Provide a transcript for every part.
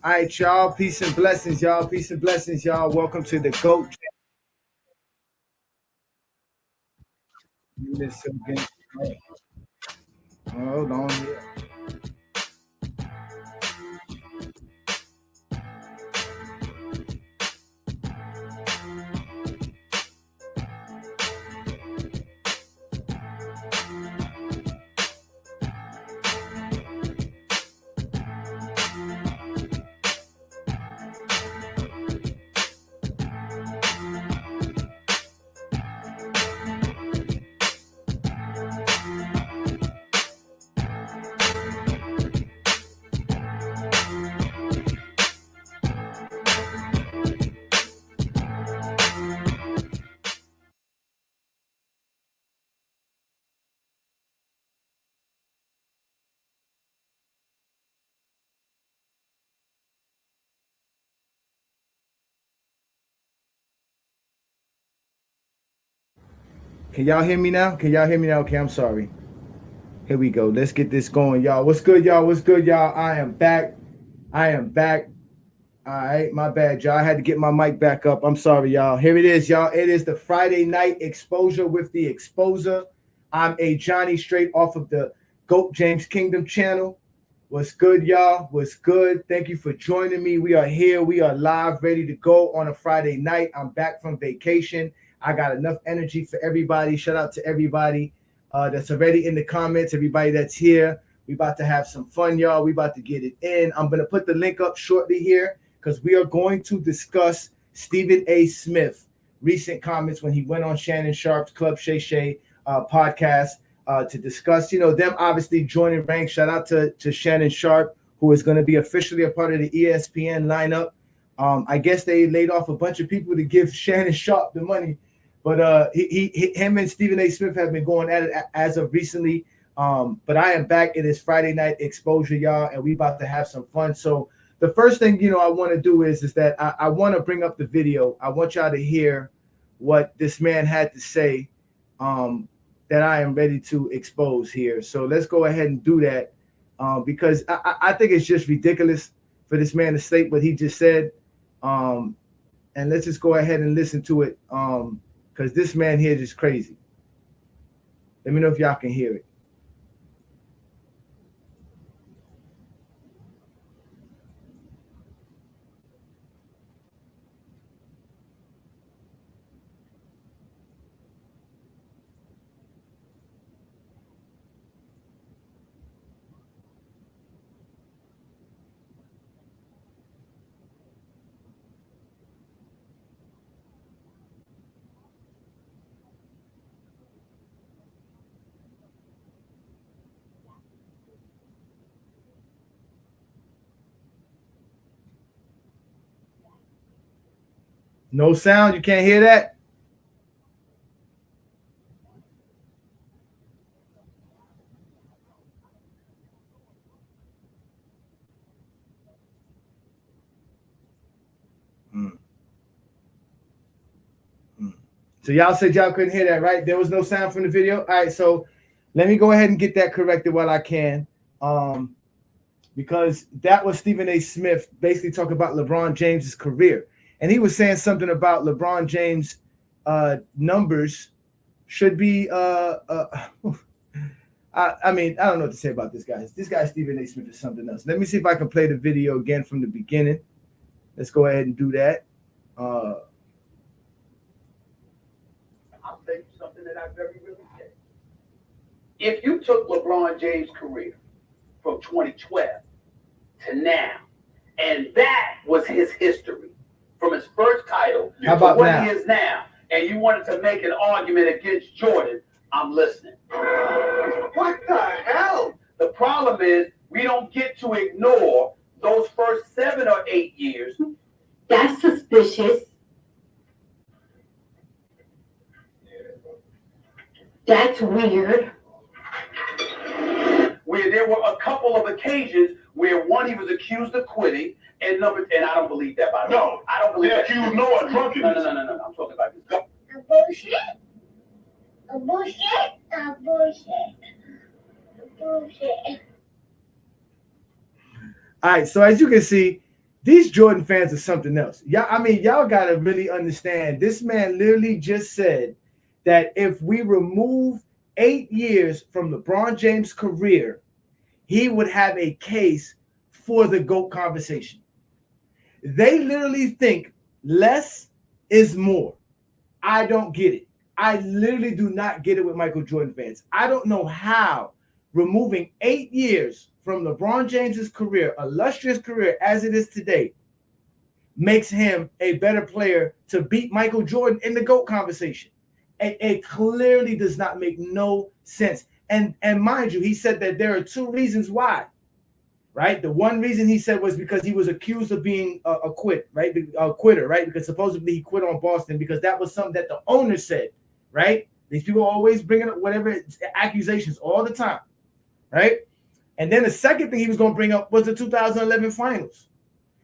All right, y'all. Peace and blessings, y'all. Peace and blessings, y'all. Welcome to the GOAT. Hold on here. Can y'all hear me now? Can y'all hear me now? Okay, I'm sorry. Here we go. Let's get this going, y'all. What's good, y'all? What's good, y'all? I am back. All right, my bad, y'all. I had to get my mic back up. I'm sorry, y'all. Here it is, y'all. It is the Friday night exposure with the exposer. I'm a Johnny straight off of the GOAT James Kingdom channel. What's good, y'all? What's good? Thank you for joining me. We are here. We are live, ready to go on a Friday night. I'm back from vacation. I got enough energy for everybody. Shout out to everybody that's already in the comments, everybody that's here. We about to have some fun, y'all. We about to get it in. I'm going to put the link up shortly here because we are going to discuss Stephen A. Smith recent comments when he went on Shannon Sharp's Club Shay Shay podcast to discuss, them obviously joining ranks. Shout out to Shannon Sharp, who is going to be officially a part of the ESPN lineup. I guess they laid off a bunch of people to give Shannon Sharp the money. But him and Stephen A. Smith have been going at it as of recently. But I am back. It is Friday night exposure, y'all, and we about to have some fun. So the first thing, I want to do is that I want to bring up the video. I want y'all to hear what this man had to say that I am ready to expose here. So let's go ahead and do that because I think it's just ridiculous for this man to state what he just said. And let's just go ahead and listen to it because this man here is just crazy. Let me know if y'all can hear it. No sound? You can't hear that? So y'all said y'all couldn't hear that, right? There was no sound from the video. All right, so let me go ahead and get that corrected while I can. Because that was Stephen A. Smith basically talking about LeBron James's career. And he was saying something about LeBron James' numbers should be I mean, I don't know what to say about this guy. This guy, Stephen A. Smith, is something else. Let me see if I can play the video again from the beginning. Let's go ahead and do that. I'll tell you something that I very really said. If you took LeBron James' career from 2012 to now, and that was his history from his first title How to about what now? he is now, and you wanted to make an argument against Jordan, I'm listening. What the hell? The problem is we don't get to ignore those first 7 or 8 years. That's suspicious. That's weird. Where there were a couple of occasions where one he was accused of quitting, and I don't believe that, by the way. No, I don't believe that. accused Noah drunkenness. No. I'm talking about this. A bullshit. A bullshit. A bullshit. A bullshit. All right, so as you can see, These Jordan fans are something else. Y'all gotta really understand. This man literally just said that if we remove 8 years from LeBron James' career, he would have a case for the GOAT conversation. They literally think less is more. I don't get it. I literally do not get it with Michael Jordan fans. I don't know how removing 8 years from LeBron James's career, illustrious career as it is today, makes him a better player to beat Michael Jordan in the GOAT conversation. It clearly does not make no sense. And mind you, he said that there are two reasons why. Right, the one reason he said was because he was accused of being a quitter, right? Because supposedly he quit on Boston because that was something that the owner said, right? These people are always bringing up whatever accusations all the time, right? And then the second thing he was going to bring up was the 2011 finals.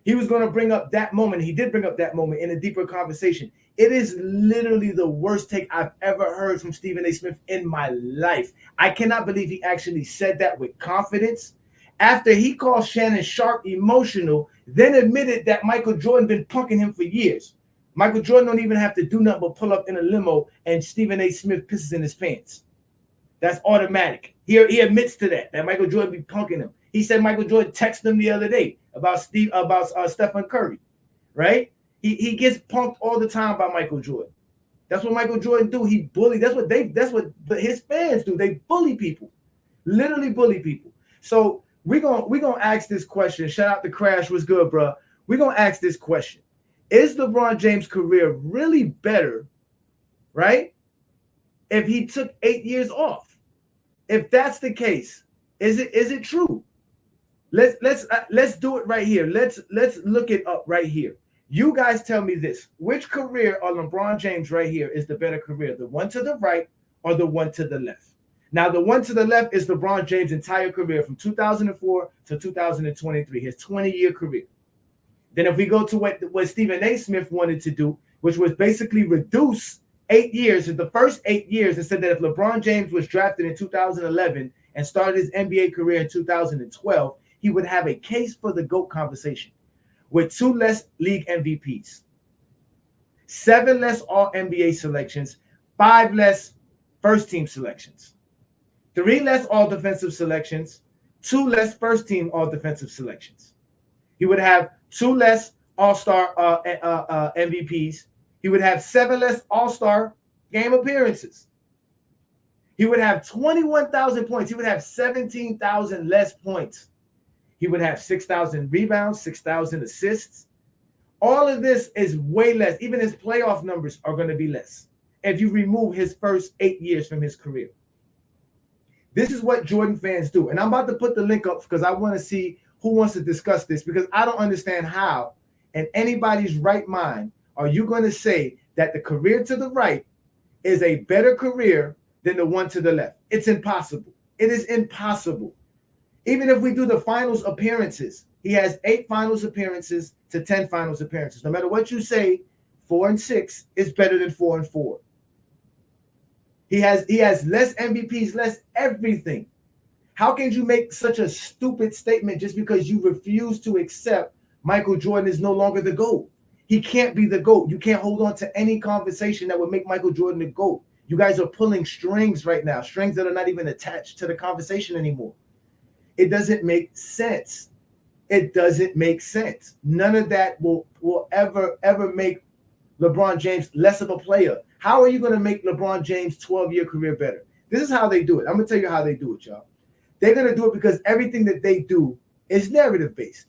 He was going to bring up that moment. He did bring up that moment in a deeper conversation. It is literally the worst take I've ever heard from Stephen A. Smith in my life. I cannot believe he actually said that with confidence after he called Shannon Sharp emotional, then admitted that Michael Jordan been punking him for years. Michael Jordan don't even have to do nothing but pull up in a limo and Stephen A. Smith pisses in his pants. That's automatic. He admits to that Michael Jordan be punking him. He said Michael Jordan texted him the other day about Stephen Curry, right? He gets punked all the time by Michael Jordan. That's what Michael Jordan do. He bully. That's what his fans do. They bully people, literally bully people. So we're gonna ask this question. Shout out to Crash. What's good, bro? We're gonna ask this question: is LeBron James' career really better, right, if he took 8 years off? If that's the case, is it true? Let's do it right here. Let's look it up right here. You guys tell me this: which career on LeBron James right here is the better career, the one to the right or the one to the left? Now, the one to the left is LeBron James' entire career from 2004 to 2023, his 20-year career. Then if we go to what Stephen A. Smith wanted to do, which was basically reduce 8 years, in the first 8 years, and said that if LeBron James was drafted in 2011 and started his NBA career in 2012, he would have a case for the GOAT conversation with 2 less league MVPs, 7 less All-NBA selections, 5 less first-team selections, 3 less all-defensive selections, 2 less first-team all-defensive selections. He would have 2 less all-star MVPs. He would have 7 less all-star game appearances. He would have 21,000 points. He would have 17,000 less points. He would have 6,000 rebounds, 6,000 assists. All of this is way less. Even his playoff numbers are going to be less if you remove his first 8 years from his career. This is what Jordan fans do. And I'm about to put the link up because I want to see who wants to discuss this, because I don't understand how in anybody's right mind are you going to say that the career to the right is a better career than the one to the left. It's impossible. It is impossible. Even if we do the finals appearances, he has 8 finals appearances to 10 finals appearances. No matter what you say, 4 and 6 is better than 4 and 4. He has less MVPs, less everything. How can you make such a stupid statement just because you refuse to accept Michael Jordan is no longer the GOAT? He can't be the GOAT. You can't hold on to any conversation that would make Michael Jordan the GOAT. You guys are pulling strings right now, strings that are not even attached to the conversation anymore. It doesn't make sense. It doesn't make sense. None of that will ever make LeBron James less of a player. How are you going to make LeBron James' 12-year career better? This is how they do it. I'm going to tell you how they do it, y'all. They're going to do it because everything that they do is narrative-based.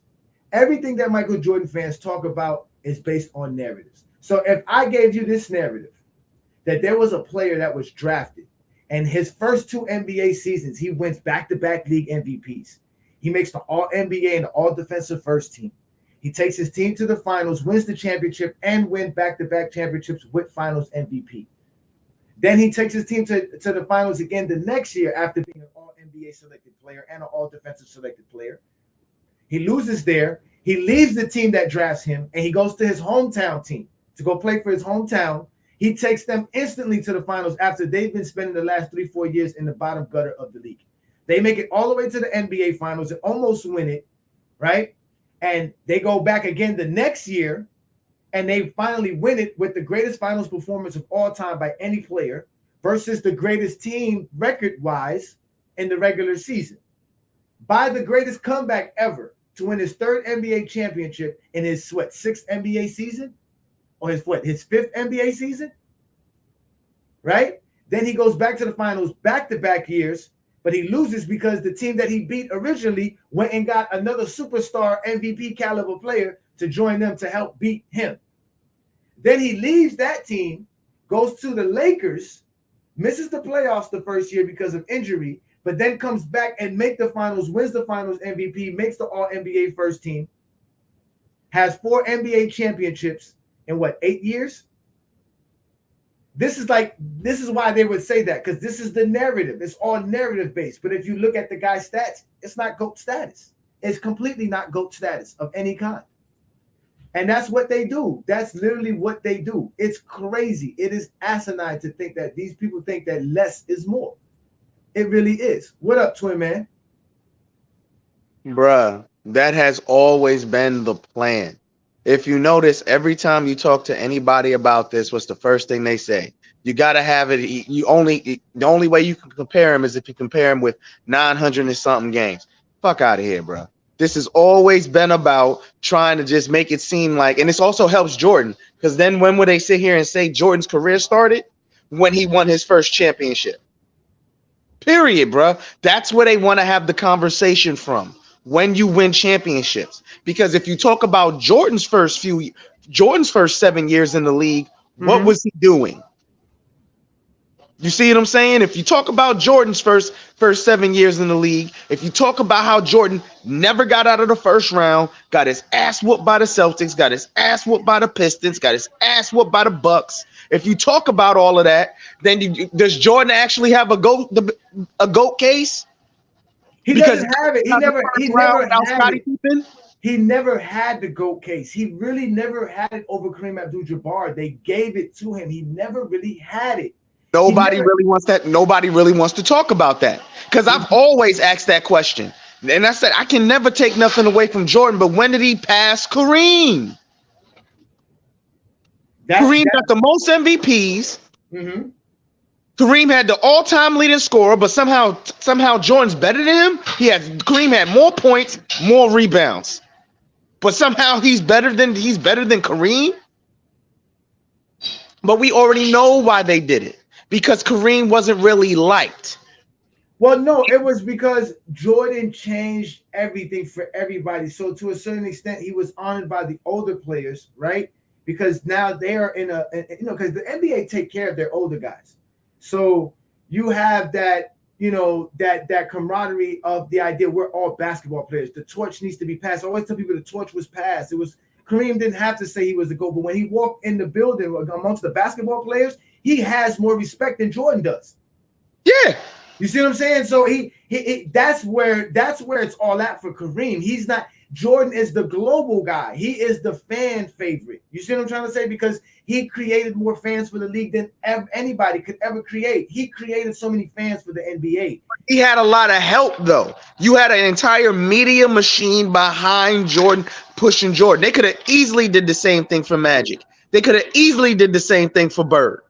Everything that Michael Jordan fans talk about is based on narratives. So if I gave you this narrative, that there was a player that was drafted, and his first 2 NBA seasons, he wins back-to-back league MVPs. He makes the All-NBA and the All-Defensive First Team. He takes his team to the finals, wins the championship, and wins back-to-back championships with finals MVP. Then he takes his team to the finals again the next year after being an All-NBA selected player and an All-Defensive selected player. He loses there. He leaves the team that drafts him, and he goes to his hometown team to go play for his hometown. He takes them instantly to the finals after they've been spending the last 3-4 years in the bottom gutter of the league. They make it all the way to the NBA finals and almost win it, right? and they go back again the next year, and they finally win it with the greatest finals performance of all time by any player versus the greatest team record-wise in the regular season. By the greatest comeback ever to win his third NBA championship in his sixth NBA season, or his fifth NBA season, right? Then he goes back to the finals back-to-back years, but he loses because the team that he beat originally went and got another superstar MVP caliber player to join them to help beat him. Then he leaves that team, goes to the Lakers, misses the playoffs the first year because of injury, but then comes back and makes the finals, wins the finals MVP, makes the All-NBA first team, has 4 NBA championships in 8 years? This is why they would say that, because this is the narrative. It's all narrative based. But if you look at the guy's stats, it's not GOAT status. It's completely not GOAT status of any kind. And that's what they do. That's literally what they do. It's crazy. It is asinine to think that these people think that less is more. It really is. What up, twin man? Bruh, that has always been the plan. If you notice, every time you talk to anybody about this, what's the first thing they say? You got to have it. The only way you can compare him is if you compare him with 900 and something games. Fuck out of here, bro. This has always been about trying to just make it seem like, and this also helps Jordan, because then when would they sit here and say Jordan's career started? When he won his first championship. Period, bro. That's where they want to have the conversation from. When you win championships, because if you talk about Jordan's first 7 years in the league, what was he doing? You see what I'm saying? If you talk about Jordan's first 7 years in the league, if you talk about how Jordan never got out of the first round, got his ass whooped by the Celtics, got his ass whooped by the Pistons, got his ass whooped by the Bucks. If you talk about all of that, then does Jordan actually have a GOAT case? He doesn't have it. He never had it. Pippen? He never had the GOAT case. He really never had it over Kareem Abdul-Jabbar. They gave it to him. He never really had it. Nobody really wants that. Nobody really wants to talk about that, because I've always asked that question. And I said, I can never take nothing away from Jordan, but when did he pass Kareem? Kareem got the most MVPs. Mm-hmm. Kareem had the all-time leading scorer, but somehow Jordan's better than him. Kareem had more points, more rebounds, but somehow he's better than Kareem. But we already know why they did it, because Kareem wasn't really liked. Well, no, it was because Jordan changed everything for everybody. So to a certain extent, he was honored by the older players, right? Because now they are because the NBA take care of their older guys. So you have that, that camaraderie of the idea we're all basketball players. The torch needs to be passed. I always tell people the torch was passed. Kareem didn't have to say he was the GOAT, but when he walked in the building amongst the basketball players, he has more respect than Jordan does. Yeah. You see what I'm saying? So that's where it's all at for Kareem. He's not. Jordan is the global guy. He is the fan favorite. You see what I'm trying to say? Because he created more fans for the league than anybody could ever create. He created so many fans for the NBA. He had a lot of help, though. You had an entire media machine behind Jordan, pushing Jordan. They could have easily did the same thing for Magic. They could have easily did the same thing for Bird.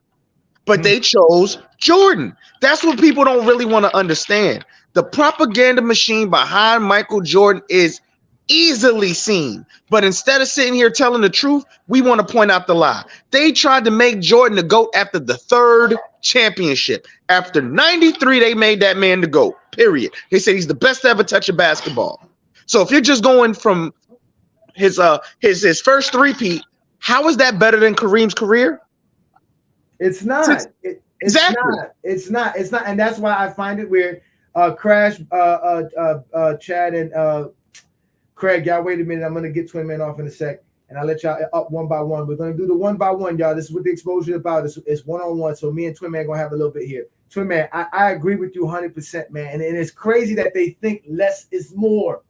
But they chose Jordan. That's what people don't really want to understand. The propaganda machine behind Michael Jordan is easily seen, but instead of sitting here telling the truth, we want to point out the lie. They tried to make Jordan the GOAT after the third championship. After 93, they made that man the GOAT, period. They said he's the best to ever touch a basketball. So if you're just going from his first three-peat, how is that better than Kareem's career? It's not. It's not. And that's why I find it weird. Crash, Chad, and Craig, y'all wait a minute. I'm going to get Twin Man off in a sec, and I'll let y'all up one by one. We're going to do the one by one, y'all. This is what the exposure is about. It's one-on-one, so me and Twin Man going to have a little bit here. Twin Man, I agree with you 100%, man. And it's crazy that they think less is more.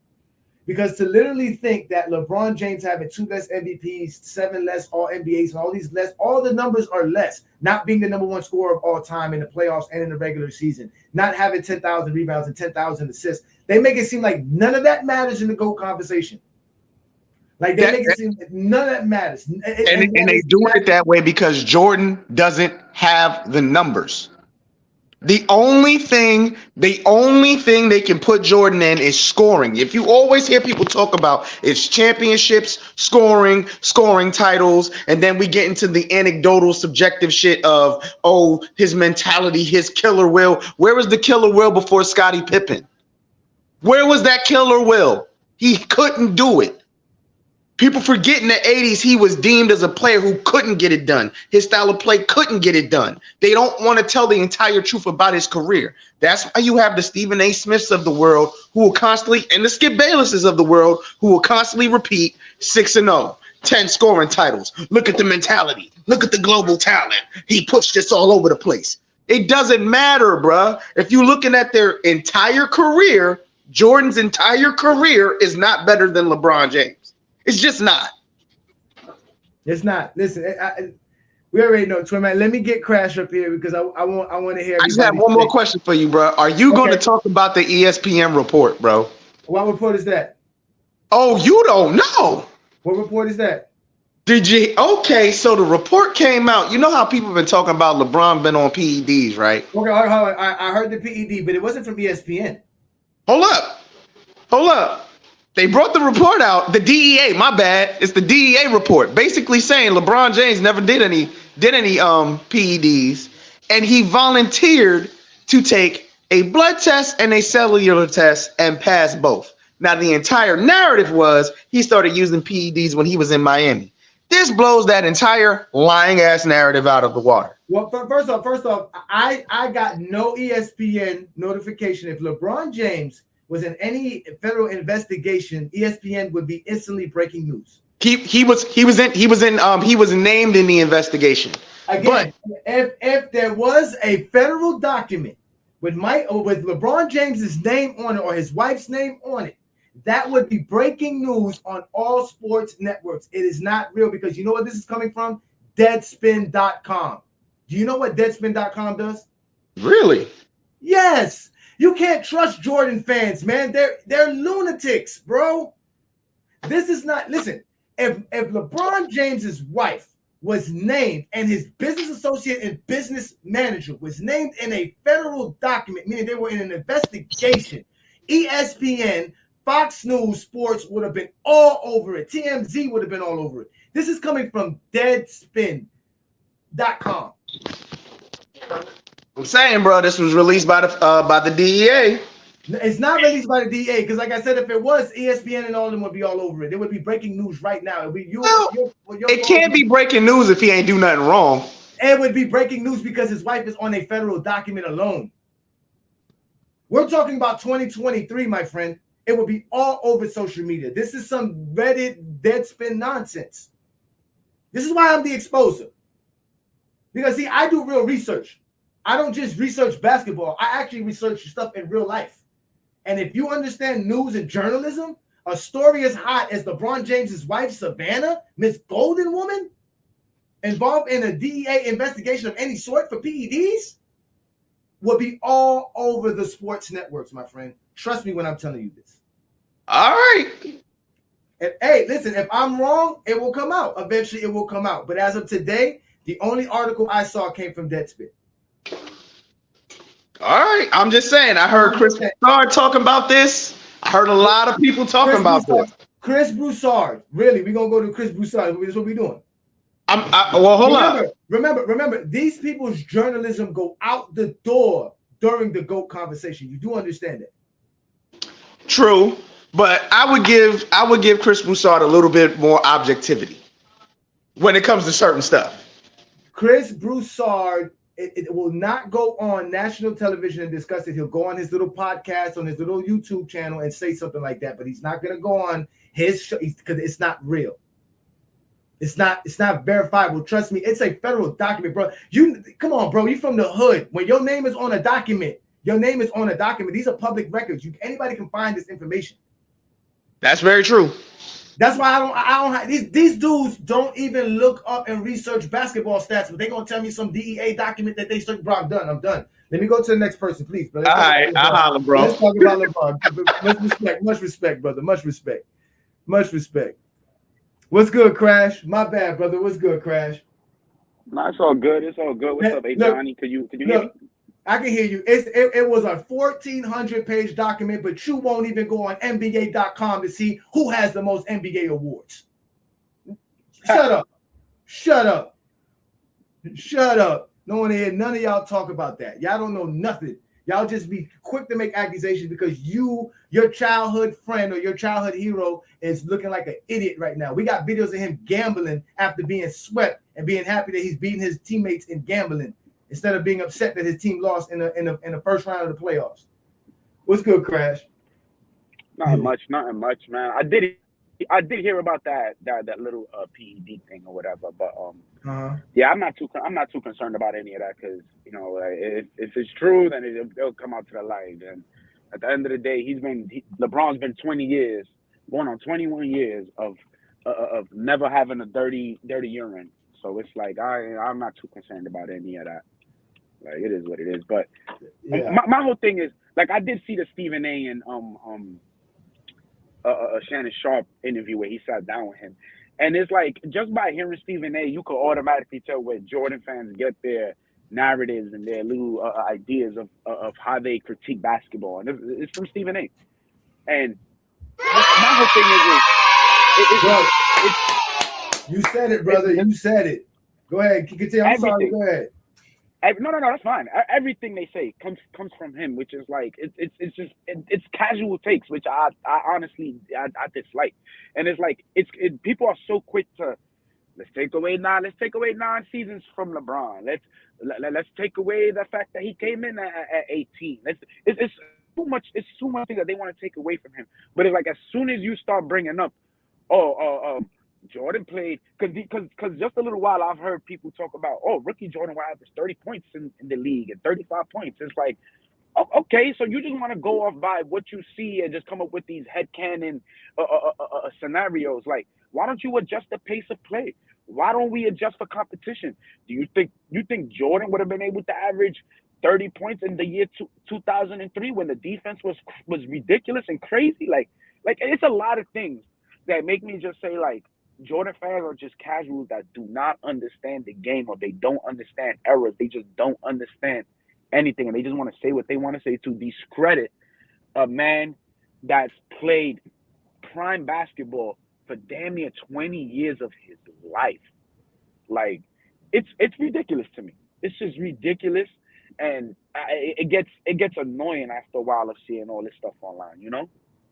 Because to literally think that LeBron James having 2 less MVPs, 7 less All-NBAs, and all the numbers are less. Not being the number 1 scorer of all time in the playoffs and in the regular season. Not having 10,000 rebounds and 10,000 assists. They make it seem like none of that matters in the GOAT conversation. Like they make it seem like none of that matters. And they do it that way because Jordan doesn't have the numbers. The only thing they can put Jordan in is scoring. If you always hear people talk about it's championships, scoring titles, and then we get into the anecdotal, subjective shit of his mentality, his killer will. Where was the killer will before Scottie Pippen? Where was that killer will? He couldn't do it. People forget in the 80s he was deemed as a player who couldn't get it done. His style of play couldn't get it done. They don't want to tell the entire truth about his career. That's why you have the Stephen A. Smiths of the world who will constantly, and the Skip Baylesses of the world who will constantly repeat 6-0, 10 scoring titles. Look at the mentality. Look at the global talent. He pushed this all over the place. It doesn't matter, bruh. If you're looking at their entire career, Jordan's entire career is not better than LeBron James. It's just not. It's not. Listen, we already know, Twin Man. Let me get Crash up here because I want to hear. I just have one more question for you, bro. Are you going to talk about the ESPN report, bro? What report is that? Oh, you don't know. What report is that? Did you? Okay, so the report came out. You know how people have been talking about LeBron been on PEDs, right? Okay, I heard the PED, but it wasn't from ESPN. Hold up. They brought the report out, the DEA, my bad. It's the DEA report, basically saying LeBron James never did any PEDs, and he volunteered to take a blood test and a cellular test and pass both. Now, the entire narrative was he started using PEDs when he was in Miami. This blows that entire lying ass narrative out of the water. Well, first off, I got no ESPN notification. If LeBron James was in any federal investigation, ESPN would be instantly breaking news. He was named in the investigation. Again, but if there was a federal document with LeBron James's name on it or his wife's name on it, that would be breaking news on all sports networks. It is not real because you know what this is coming from? Deadspin.com. Do you know what Deadspin.com does? Really? Yes. You can't trust Jordan fans, man. They're lunatics, bro. This is not. Listen, if LeBron James's wife was named and his business associate and business manager was named in a federal document, meaning they were in an investigation, ESPN, Fox News Sports would have been all over it. TMZ would have been all over it. This is coming from Deadspin.com. I'm saying, bro, this was released by the DEA. It's not released by the DEA because, like I said, if it was, ESPN and all of them would be all over it. It would be breaking news right now. It would be it can't be breaking news if he ain't do nothing wrong. It would be breaking news because his wife is on a federal document alone. We're talking about 2023, my friend. It would be all over social media. This is some Reddit Deadspin nonsense. This is why I'm the exposer. Because, see, I do real research. I don't just research basketball. I actually research stuff in real life. And if you understand news and journalism, a story as hot as LeBron James's wife, Savannah, Miss Golden Woman, involved in a DEA investigation of any sort for PEDs, will be all over the sports networks, my friend. Trust me when I'm telling you this. All right. Hey, listen, if I'm wrong, it will come out. Eventually, it will come out. But as of today, the only article I saw came from Deadspin. All right, I'm just saying. I heard Chris Broussard talking about this. I heard a lot of people talking about this. Chris Broussard, really? We're gonna go to Chris Broussard. This is what we're doing. Well, hold on. Remember, these people's journalism go out the door during the GOAT conversation. You do understand that? True, but I would give Chris Broussard a little bit more objectivity when it comes to certain stuff. Chris Broussard. It will not go on national television and discuss it. He'll go on his little podcast, on his little YouTube channel and say something like that. But he's not going to go on his show because it's not real. It's not verifiable. Trust me, it's a federal document, bro. Come on, bro. You from the hood. When your name is on a document, These are public records. Anybody can find this information. That's very true. That's why I don't these dudes don't even look up and research basketball stats, but they're gonna tell me some DEA document that they searched. Bro, I'm done. Let me go to the next person, please, bro. All right, I'll holler, bro. Let's talk about LeBron. Much respect, brother. Much respect. What's good, Crash? My bad, brother. What's good, Crash? No, it's all good. It's all good. What's up, hey Look, Johnny? Could you hear me? look. I can hear you. It was a 1,400-page document, but you won't even go on NBA.com to see who has the most NBA awards. Shut up. Shut up. Shut up. No one here. None of y'all talk about that. Y'all don't know nothing. Y'all just be quick to make accusations because your childhood friend or your childhood hero is looking like an idiot right now. We got videos of him gambling after being swept and being happy that he's beating his teammates in gambling instead of being upset that his team lost in the first round of the playoffs. What's good, Crash? Nothing much, man. I did hear about that little PED thing or whatever, but yeah, I'm not too concerned about any of that because if it's true, then it'll come out to the light. And at the end of the day, LeBron's been 20 years, going on 21 years of never having a dirty urine. So it's like I'm not too concerned about any of that. Like it is what it is. But Yeah. my whole thing is like I did see the Stephen A. and Shannon Sharp interview where he sat down with him, and it's like just by hearing Stephen A. you could automatically tell where Jordan fans get their narratives and their little ideas of how they critique basketball, and it's from Stephen A. And my whole thing is You said it, brother. You said it. Go ahead. Continue. I'm sorry. Go ahead. No, that's fine. Everything they say comes from him, which is like it's casual takes, which I honestly dislike. And it's like people are so quick to let's take away 9 seasons from LeBron. Let's take away the fact that he came in at 18. It's too much. It's too much things that they want to take away from him. But it's like as soon as you start bringing up, Jordan played because just a little while I've heard people talk about rookie Jordan will average 30 points in the league and 35 points. It's like okay, so you just want to go off by what you see and just come up with these headcanon scenarios. Like why don't you adjust the pace of play? Why don't we adjust for competition? Do you think Jordan would have been able to average 30 points in the year 2003 when the defense was ridiculous and crazy? Like it's a lot of things that make me just say like Jordan fans are just casuals that do not understand the game or they don't understand errors. They just don't understand anything and they just want to say what they want to say to discredit a man that's played prime basketball for damn near 20 years of his life. Like it's ridiculous to me. It's just ridiculous, and it gets annoying after a while of seeing all this stuff online.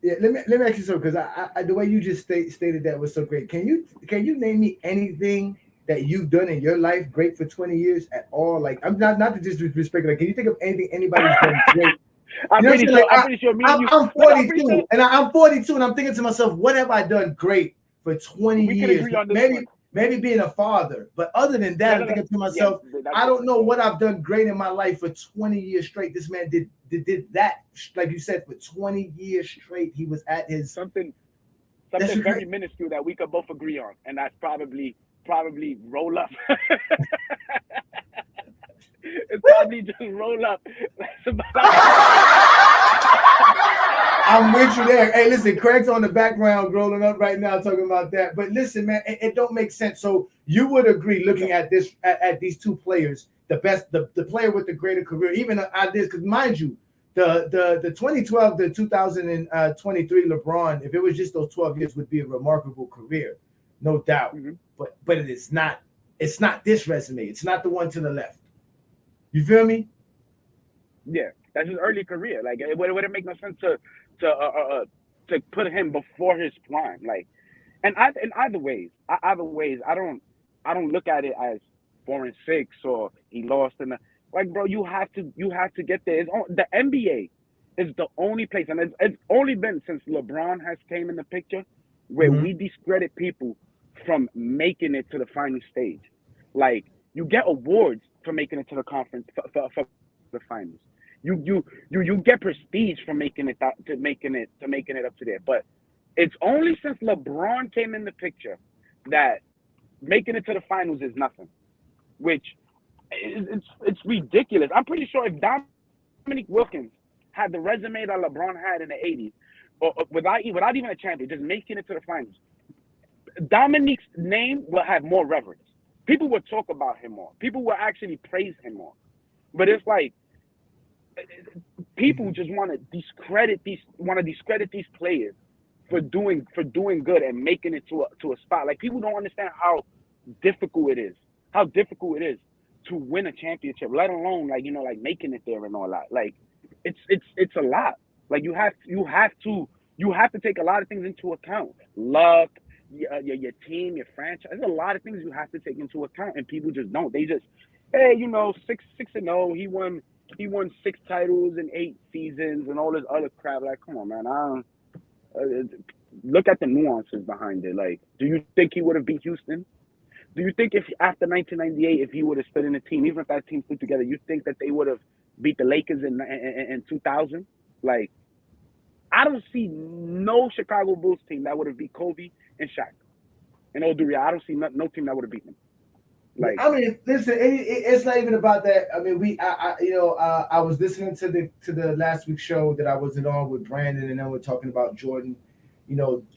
Yeah, let me ask you something because I the way you just stated that was so great. Can you name me anything that you've done in your life great for 20 years at all? Like I'm not to disrespect. Like, can you think of anything anybody's done great? I'm pretty sure me and you. I'm 42, and I'm 42, and I'm thinking to myself, what have I done great for 20 years? We can agree on this one. Maybe being a father, but other than that, I'm thinking to myself, I don't know what I've done great in my life for 20 years straight. This man did that, like you said, for 20 years straight. He was at his something very minuscule that we could both agree on, and that's probably roll up. It's probably just roll up. I'm with you there. Hey, listen, Craig's on the background rolling up right now talking about that. But listen, man, it don't make sense. So you would agree, looking at this at these two players, the best, the player with the greater career, even at this, because mind you, the 2012 to 2023 LeBron, if it was just those 12 years, would be a remarkable career, no doubt. Mm-hmm. But it is not. It's not this resume. It's not the one to the left. You feel me? Yeah, that's his early career. Like it wouldn't make no sense to put him before his prime. Like, and either ways, I don't look at it as 4-6 or he lost in the like, bro. You have to get there. The NBA is the only place, and it's only been since LeBron has came in the picture where we discredit people from making it to the final stage. Like you get awards for making it to the conference for the finals. You get prestige from making it up to there. But it's only since LeBron came in the picture that making it to the finals is nothing. Which it's ridiculous. I'm pretty sure if Dominique Wilkins had the resume that LeBron had in the 80s, or without even a champion, just making it to the finals, Dominique's name will have more reverence. People will talk about him more. People will actually praise him more. But it's like people just want to discredit these players for doing good and making it to a spot. Like people don't understand how difficult it is to win a championship, let alone like making it there and all that. Like it's a lot. Like you have to take a lot of things into account. Luck, your team, your franchise. There's a lot of things you have to take into account, and people just don't. They just, hey, 6-0. He won 6 titles in 8 seasons and all this other crap. Like, come on, man. Look at the nuances behind it. Like, do you think he would have beat Houston? Do you think if after 1998, if he would have stood in a team, even if that team stood together, you think that they would have beat the Lakers in 2000? Like, I don't see no Chicago Bulls team that would have beat Kobe and Shaq. And all due reality, I don't see no team that would have beat them. Like, I mean, listen, it's not even about that. I mean, I was listening to the last week's show that I wasn't on with Brandon, and then we're talking about Jordan.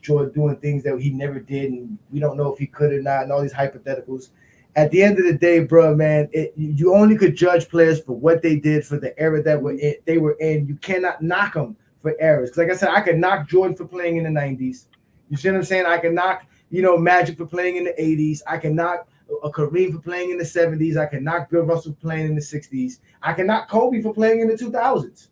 Jordan doing things that he never did, and we don't know if he could or not, and all these hypotheticals. At the end of the day, bro, man, you only could judge players for what they did for the era that they were in. You cannot knock them for errors. Like I said, I could knock Jordan for playing in the 90s. You see what I'm saying? I can knock, Magic for playing in the 80s. I can knock Kareem for playing in the 70s. I can knock Bill Russell for playing in the 60s. I can knock Kobe for playing in the 2000s.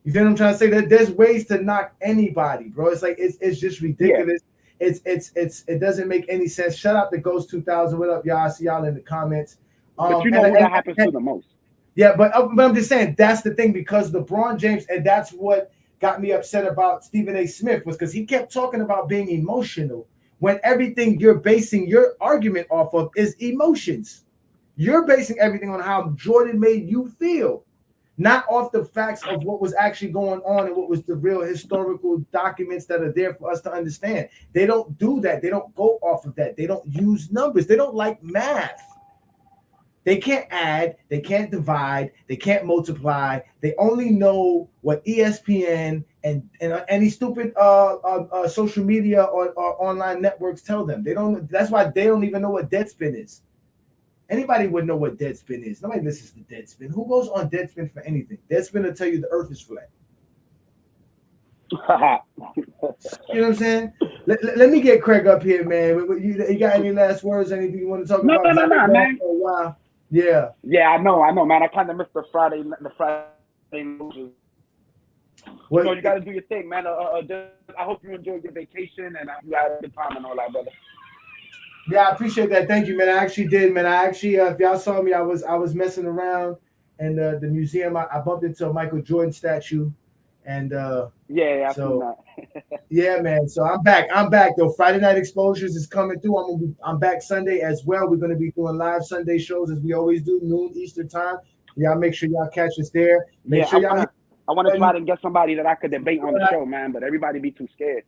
You feel what I'm trying to say? That there's ways to knock anybody, bro. It's like it's just ridiculous. Yeah. It doesn't make any sense. Shout out to Ghost 2000. What up, y'all? I see y'all in the comments. But who that happens to the most? Yeah, but I'm just saying that's the thing, because LeBron James, and that's what got me upset about Stephen A. Smith, was because he kept talking about being emotional when everything you're basing your argument off of is emotions. You're basing everything on how Jordan made you feel, not off the facts of what was actually going on and what was the real historical documents that are there for us to understand. They don't do that. They don't go off of that. They don't use numbers. They don't like math. They can't add, they can't divide, they can't multiply. They only know what ESPN and any stupid social media or online networks tell them. They don't. That's why they don't even know what Deadspin is. Anybody would know what Deadspin is. Nobody listens to Deadspin. Who goes on Deadspin for anything? Deadspin will tell you the Earth is flat. You know what I'm saying? Let me get Craig up here, man. You got any last words? Anything you want to talk about? No, man. For a while. Yeah. Yeah, I know, man. I kind of missed the Friday. What? So you got to do your thing, man. I hope you enjoyed your vacation and you had a good time and all that, brother. Yeah, I appreciate that. Thank you, man. I actually did, man. If y'all saw me, I was messing around in the museum. I bumped into a Michael Jordan statue, and yeah, so yeah, man. So I'm back though. Friday Night Exposures is coming through. I'm back Sunday as well. We're gonna be doing live Sunday shows as we always do, noon Eastern time. Y'all make sure y'all catch us there. I want to try to get somebody that I could debate on the show, man, but everybody be too scared.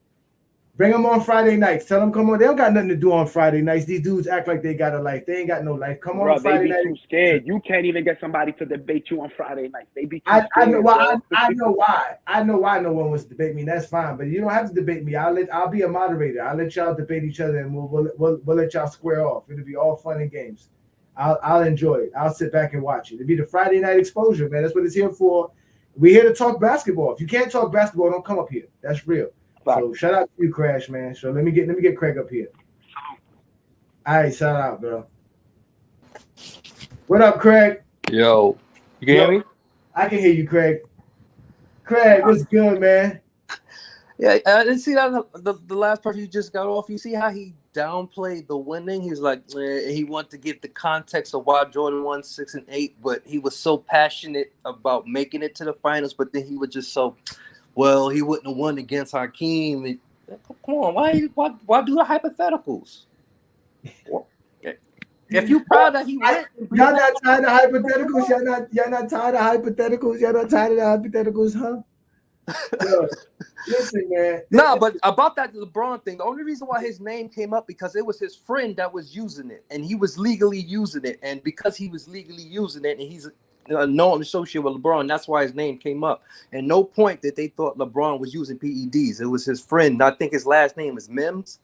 Bring them on Friday nights. Tell them come on. They don't got nothing to do on Friday nights. These dudes act like they got a life. They ain't got no life. Come on Friday night. They be too scared. You can't even get somebody to debate you on Friday nights. They be too scared. I know why. I know why. I know why no one wants to debate me. That's fine. But you don't have to debate me. I'll be a moderator. I'll let y'all debate each other, and we'll let y'all square off. It'll be all fun and games. I'll enjoy it. I'll sit back and watch it. It'll be the Friday Night Exposure, man. That's what it's here for. We're here to talk basketball. If you can't talk basketball, don't come up here. That's real. So shout out to you, Crash, man. So let me get Craig up here. All right, shout out, bro. What up, Craig? Yo, you can hear me? I can hear you, Craig. Craig, what's good, man? Yeah, I didn't see that the last part you just got off. You see how he downplayed the winning? He was like, he wanted to give the context of why Jordan won 6 and 8, but he was so passionate about making it to the finals, but then he was just so, well, he wouldn't have won against Hakeem. Come on, why do the hypotheticals? If you proud that he went, y'all not tired of hypotheticals. Y'all not tired of hypotheticals. Y'all not tired of hypotheticals, huh? Yo, listen, man. No, but about that LeBron thing, the only reason why his name came up because it was his friend that was using it, and he was legally using it, and because he was legally using it, and he's a known associate with LeBron, that's why his name came up. And no point that they thought LeBron was using PEDs. It was his friend. I think his last name is Mims.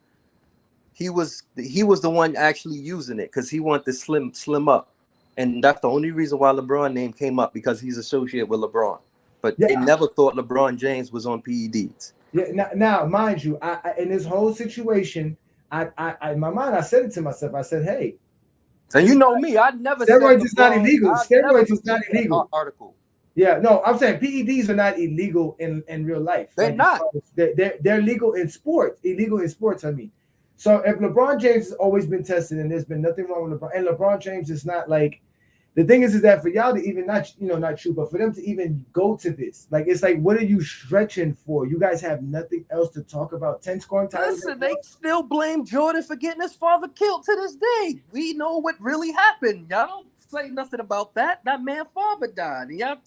he was the one actually using it because he wanted to slim up, and that's the only reason why LeBron name came up, because he's associated with LeBron. But they never thought LeBron James was on PEDs. Yeah. Now, mind you, I in this whole situation, I in my mind, I said it to myself. I said, "Hey," and you know me, I never steroids said is not illegal. Steroids is not that illegal. article. Yeah, no, I'm saying PEDs are not illegal in real life. They're not. They're legal in sports. Illegal in sports, I mean. So if LeBron James has always been tested, and there's been nothing wrong with LeBron, and LeBron James is not like, the thing is that for y'all to even not true, but for them to even go to this, like, it's like, what are you stretching for? You guys have nothing else to talk about. 10 scoring titles. Listen, they still blame Jordan for getting his father killed to this day. We know what really happened. Y'all don't say nothing about that. That man's father died. And y'all,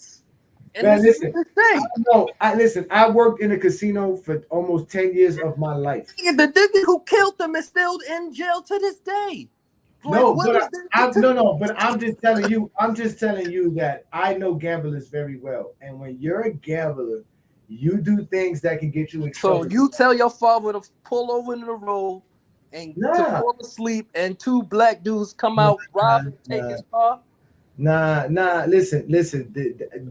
man, listen. Listen. I worked in a casino for almost 10 years of my life. The nigga who killed them is still in jail to this day. Like, but I'm just telling you. I'm just telling you that I know gamblers very well, and when you're a gambler, you do things that can get you in trouble. So you tell your father to pull over in the road and to fall asleep, and two black dudes come out, rob and take his car. Nah. Listen.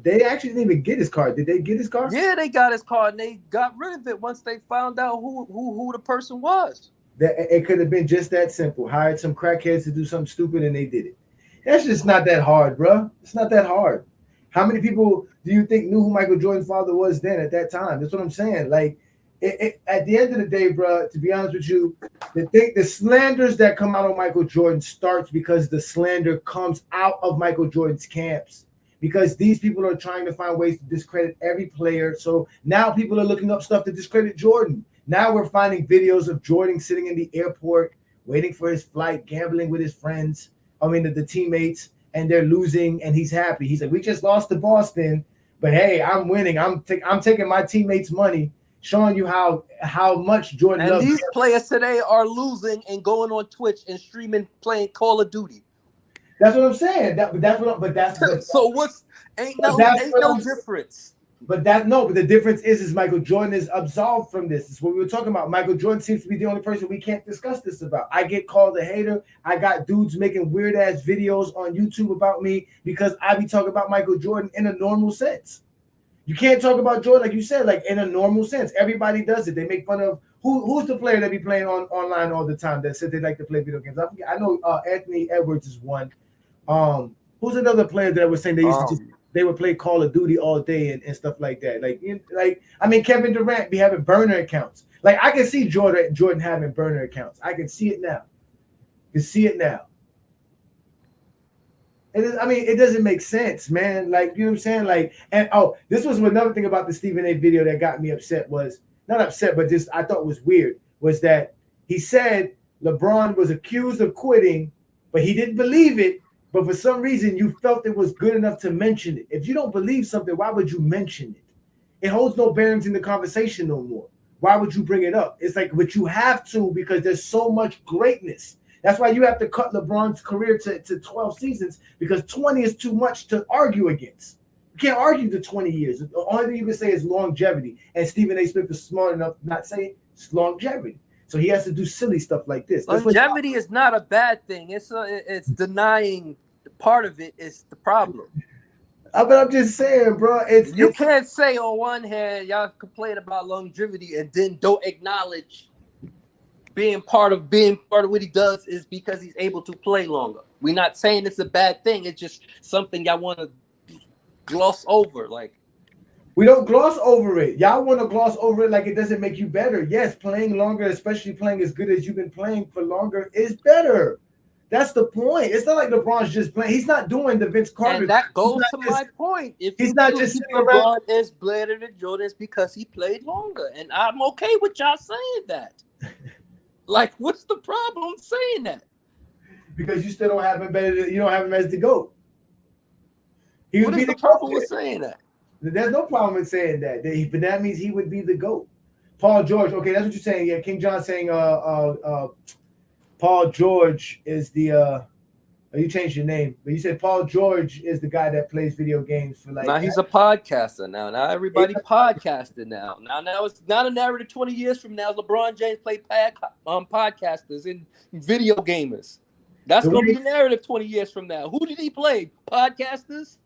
They actually didn't even get his car. Did they get his car? Yeah, they got his car, and they got rid of it once they found out who the person was. It could have been just that simple. Hired some crackheads to do something stupid, and they did it. That's just not that hard, bro. It's not that hard. How many people do you think knew who Michael Jordan's father was then at that time? That's what I'm saying. Like, at the end of the day, bro, to be honest with you, the slanders that come out of Michael Jordan starts because the slander comes out of Michael Jordan's camps. Because these people are trying to find ways to discredit every player. So now people are looking up stuff to discredit Jordan. Now we're finding videos of Jordan sitting in the airport, waiting for his flight, gambling with his friends. The teammates, and they're losing, and he's happy. He's like, we just lost to Boston, but hey, I'm winning. I'm taking my teammates' money, showing you how much Jordan loves. And these players today are losing and going on Twitch and streaming, playing Call of Duty. That's what I'm saying. Ain't no difference. But the difference is Michael Jordan is absolved from this. It's what we were talking about. Michael Jordan seems to be the only person we can't discuss this about. I get called a hater. I got dudes making weird ass videos on YouTube about me because I be talking about Michael Jordan in a normal sense. You can't talk about Jordan, like you said, like in a normal sense. Everybody does it. They make fun of who's the player that be playing online all the time that said they like to play video games. I know Anthony Edwards is one. Who's another player that was saying they used to they would play Call of Duty all day and stuff like that. Kevin Durant be having burner accounts. Like, I can see Jordan having burner accounts. I can see it now. It doesn't make sense, man. Like, you know what I'm saying? Like, and this was another thing about the Stephen A video that got me upset was not upset, but just I thought was weird was that he said LeBron was accused of quitting, but he didn't believe it. But for some reason, you felt it was good enough to mention it. If you don't believe something, why would you mention it? It holds no bearings in the conversation no more. Why would you bring it up? It's like, but you have to because there's so much greatness. That's why you have to cut LeBron's career to 12 seasons because 20 is too much to argue against. You can't argue the 20 years. The only thing you can say is longevity. And Stephen A. Smith is smart enough not to say it's longevity. So he has to do silly stuff like this. Longevity is not a bad thing. It's denying part of it is the problem. But I'm just saying, bro. You can't say on one hand y'all complain about longevity and then don't acknowledge being part of what he does is because he's able to play longer. We're not saying it's a bad thing. It's just something y'all want to gloss over, like. We don't gloss over it. Y'all want to gloss over it like it doesn't make you better. Yes, playing longer, especially playing as good as you've been playing for longer, is better. That's the point. It's not like LeBron's just playing. He's not doing the Vince Carter. And that goes to my point. If he's not just sitting around, LeBron is better than Jordan, it's because he played longer. And I'm okay with y'all saying that. Like, what's the problem saying that? Because you still don't have him better. You don't have him as the GOAT. What is the problem with saying that? There's no problem with saying that. But that means he would be the GOAT. Paul George. Okay, that's what you're saying. Yeah, King John saying Paul George is the Oh, you changed your name, but you said Paul George is the guy that plays video games for like. Now he's a podcaster now. Now everybody podcasting now. Now it's not a narrative 20 years from now. LeBron James play podcasters and video gamers. That's going to be the narrative 20 years from now. Who did he play? Podcasters?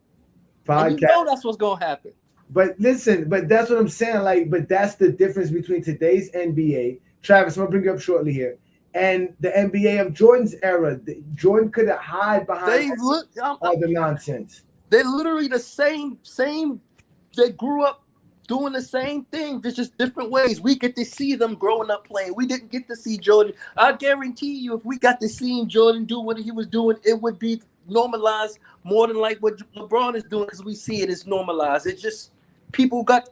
And you know that's what's going to happen. But listen, but that's what I'm saying. Like, but that's the difference between today's NBA. Travis, I'm going to bring you up shortly here. And the NBA of Jordan's era. Jordan couldn't hide behind all the nonsense. They're literally the same. They grew up doing the same thing. There's just different ways. We get to see them growing up playing. We didn't get to see Jordan. I guarantee you, if we got to see Jordan do what he was doing, it would be normalized more than like what LeBron is doing, because we see it as normalized. It's just people got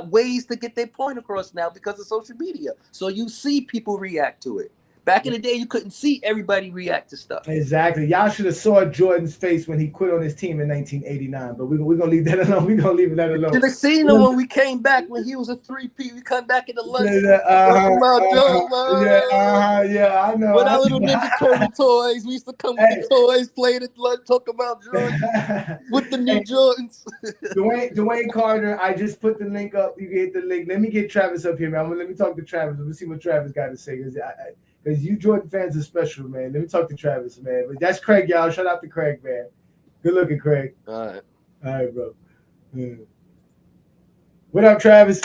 ways to get their point across now because of social media. So you see people react to it. Back in the day, you couldn't see everybody react to stuff. Exactly. Y'all should have saw Jordan's face when he quit on his team in 1989. But we're going to leave that alone. We're going to leave that alone. Should have seen him when we came back when he was a 3P. We come back in the lunch. Yeah, I know. With our little Ninja Turtle toys. We used to come with the toys, play at lunch, talk about Jordan with the new Jordans. Dwayne Carter, I just put the link up. You can hit the link. Let me get Travis up here, man. Let me talk to Travis. Let me see what Travis got to say. Because you Jordan fans are special, man. Let me talk to Travis, man. But that's Craig, y'all. Shout out to Craig, man. Good looking, Craig. All right, bro. What up, Travis?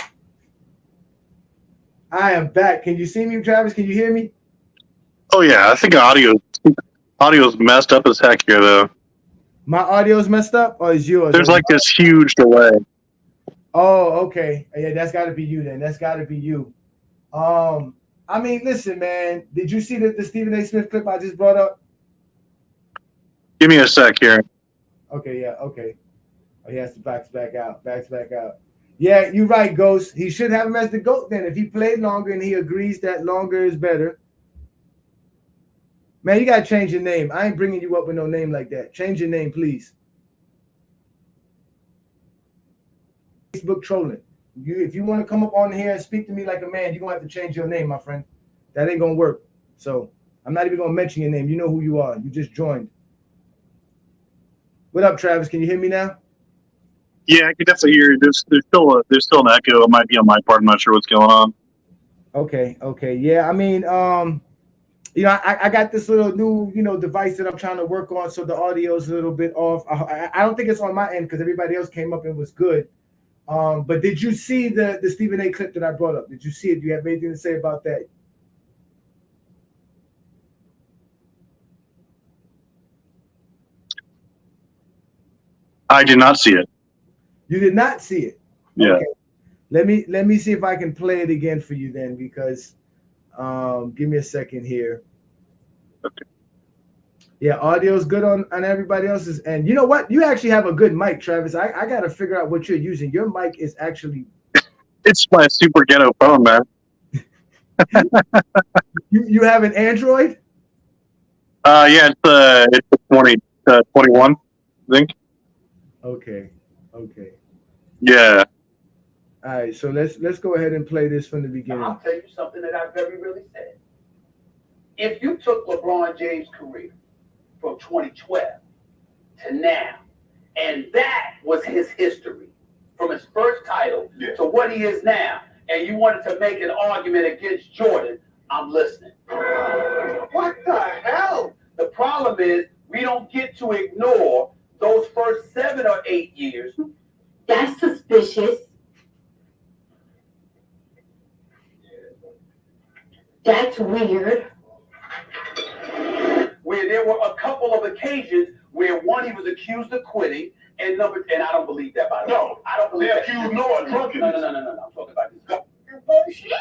I am back. Can you see me, Travis? Can you hear me? Oh, yeah. I think audio's messed up as heck here, though. My audio's messed up, or is yours? There's like this huge delay. Oh, okay. Yeah, that's got to be you then. That's got to be you. I mean, listen, man. Did you see the Stephen A. Smith clip I just brought up? Give me a sec here. Okay, yeah, okay. Oh, he has to backs back out. Yeah, you're right, Ghost. He should have him as the GOAT then. If he played longer and he agrees that longer is better. Man, you got to change your name. I ain't bringing you up with no name like that. Change your name, please. Facebook trolling. If you want to come up on here and speak to me like a man, you're going to have to change your name, my friend. That ain't going to work. So I'm not even going to mention your name. You know who you are. You just joined. What up, Travis? Can you hear me now? Yeah, I can definitely hear you. There's still an echo. It might be on my part. I'm not sure what's going on. Okay. Yeah, I mean, I got this little new, device that I'm trying to work on, so the audio is a little bit off. I don't think it's on my end because everybody else came up and was good. But did you see the Stephen A. clip that I brought up? Did you see it? Do you have anything to say about that? I did not see it. You did not see it? Yeah. Okay. Let me see if I can play it again for you then, because give me a second here. Okay. Yeah, audio's good on everybody else's end. You know what? You actually have a good mic, Travis. I got to figure out what you're using. Your mic is actually... It's my super ghetto phone, man. You have an Android? Yeah, it's 21, I think. Okay. Yeah. All right, so let's go ahead and play this from the beginning. I'll tell you something that I very really said. If you took LeBron James' career from 2012 to now, and that was his history from his first title to what he is now, and you wanted to make an argument against Jordan, I'm listening. What the hell? The problem is we don't get to ignore those first 7 or 8 years. That's suspicious. That's weird. Where there were a couple of occasions where one, he was accused of quitting, and I don't believe that, by the way. No, I don't believe that. Accused Noah drunkenness. No. I'm talking about this. A bullshit.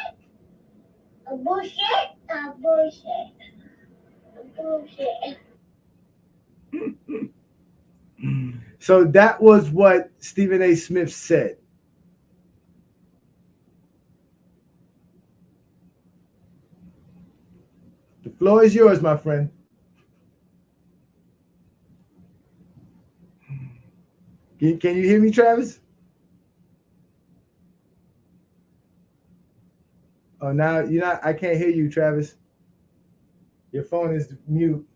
So that was what Stephen A. Smith said. The floor is yours, my friend. Can you hear me, Travis? Oh, now you're not. I can't hear you, Travis. Your phone is mute.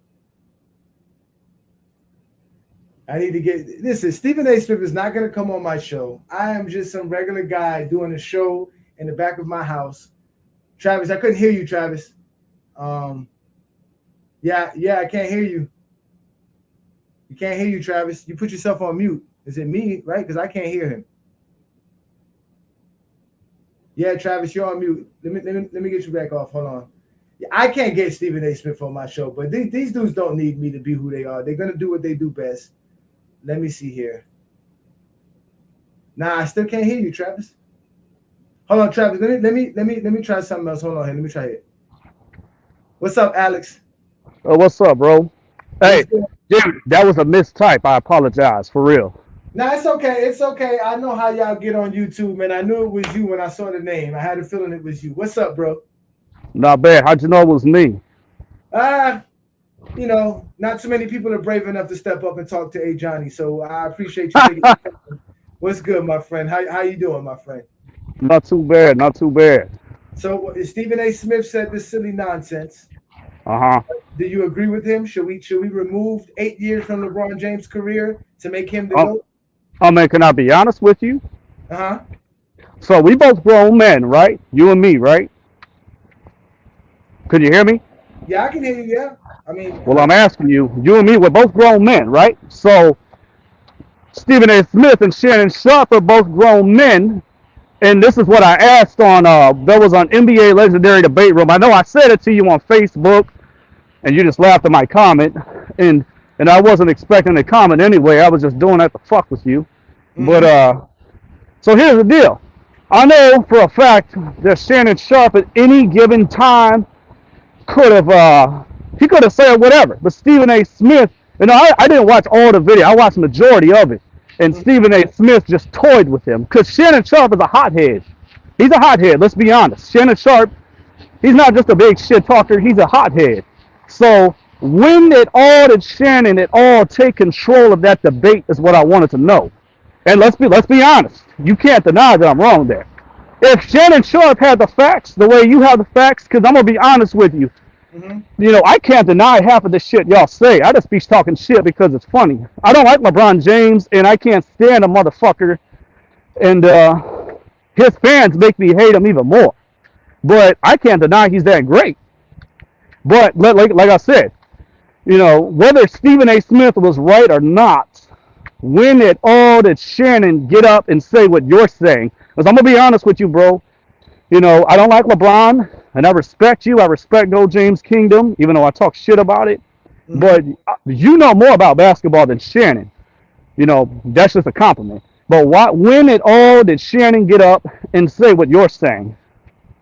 I need to get listen. Stephen A. Smith is not going to come on my show. I am just some regular guy doing a show in the back of my house. Travis, I couldn't hear you, Travis. Um, yeah, I can't hear you. You can't hear you, Travis. You put yourself on mute. Is it me, right? Because I can't hear him. Yeah, Travis, you're on mute. Let me get you back off. Hold on. I can't get Stephen A. Smith on my show, but these dudes don't need me to be who they are. They're gonna do what they do best. Let me see here. Nah, I still can't hear you, Travis. Hold on, Travis. Let me try something else. Hold on here. Let me try it. What's up, Alex? Oh, what's up, bro? Hey, What's good? dude, that was a mistype. I apologize, for real. Nah, it's okay. It's okay. I know how y'all get on YouTube, man. I knew it was you when I saw the name. I had a feeling it was you. What's up, bro? Not bad. How'd you know it was me? Not too many people are brave enough to step up and talk to A Johnny. So I appreciate you taking the time. What's good, my friend? How you doing, my friend? Not too bad. Not too bad. So Stephen A. Smith said this silly nonsense. Uh-huh. Do you agree with him? Should we remove 8 years from LeBron James' career to make him the Um, GOAT? I mean, can I be honest with you? Uh-huh. So we both grown men, right? You and me, right? Could you hear me? Yeah, I can hear you. Yeah. I mean, Well, I'm asking you. You and me, we're both grown men, right? So Stephen A. Smith and Shannon Sharp are both grown men. And this is what I asked on, there was an NBA Legendary Debate Room. I know I said it to you on Facebook, and you just laughed at my comment. And and I wasn't expecting a comment anyway. I was just doing that to fuck with you. But mm-hmm. so here's the deal. I know for a fact that Shannon Sharp at any given time could have he could have said whatever. But Stephen A. Smith, I didn't watch all the video. I watched the majority of it. And Stephen A. Smith just toyed with him because Shannon Sharp is a hothead. He's a hothead. Let's be honest. Shannon Sharp, he's not just a big shit talker. He's a hothead. So when did Shannon at all take control of that debate is what I wanted to know. And let's be honest. You can't deny that I'm wrong there. If Shannon Sharp had the facts the way you have the facts, because I'm gonna be honest with you, I can't deny half of the shit y'all say. I just be talking shit because it's funny. I don't like LeBron James, and I can't stand a motherfucker, and his fans make me hate him even more. But I can't deny he's that great. But like I said, whether Stephen A. Smith was right or not, when at all did Shannon get up and say what you're saying? Because I'm gonna be honest with you, bro. I don't like LeBron, and I respect you. I respect Go James Kingdom, even though I talk shit about it. Mm-hmm. But you know more about basketball than Shannon. That's just a compliment. But when at all did Shannon get up and say what you're saying?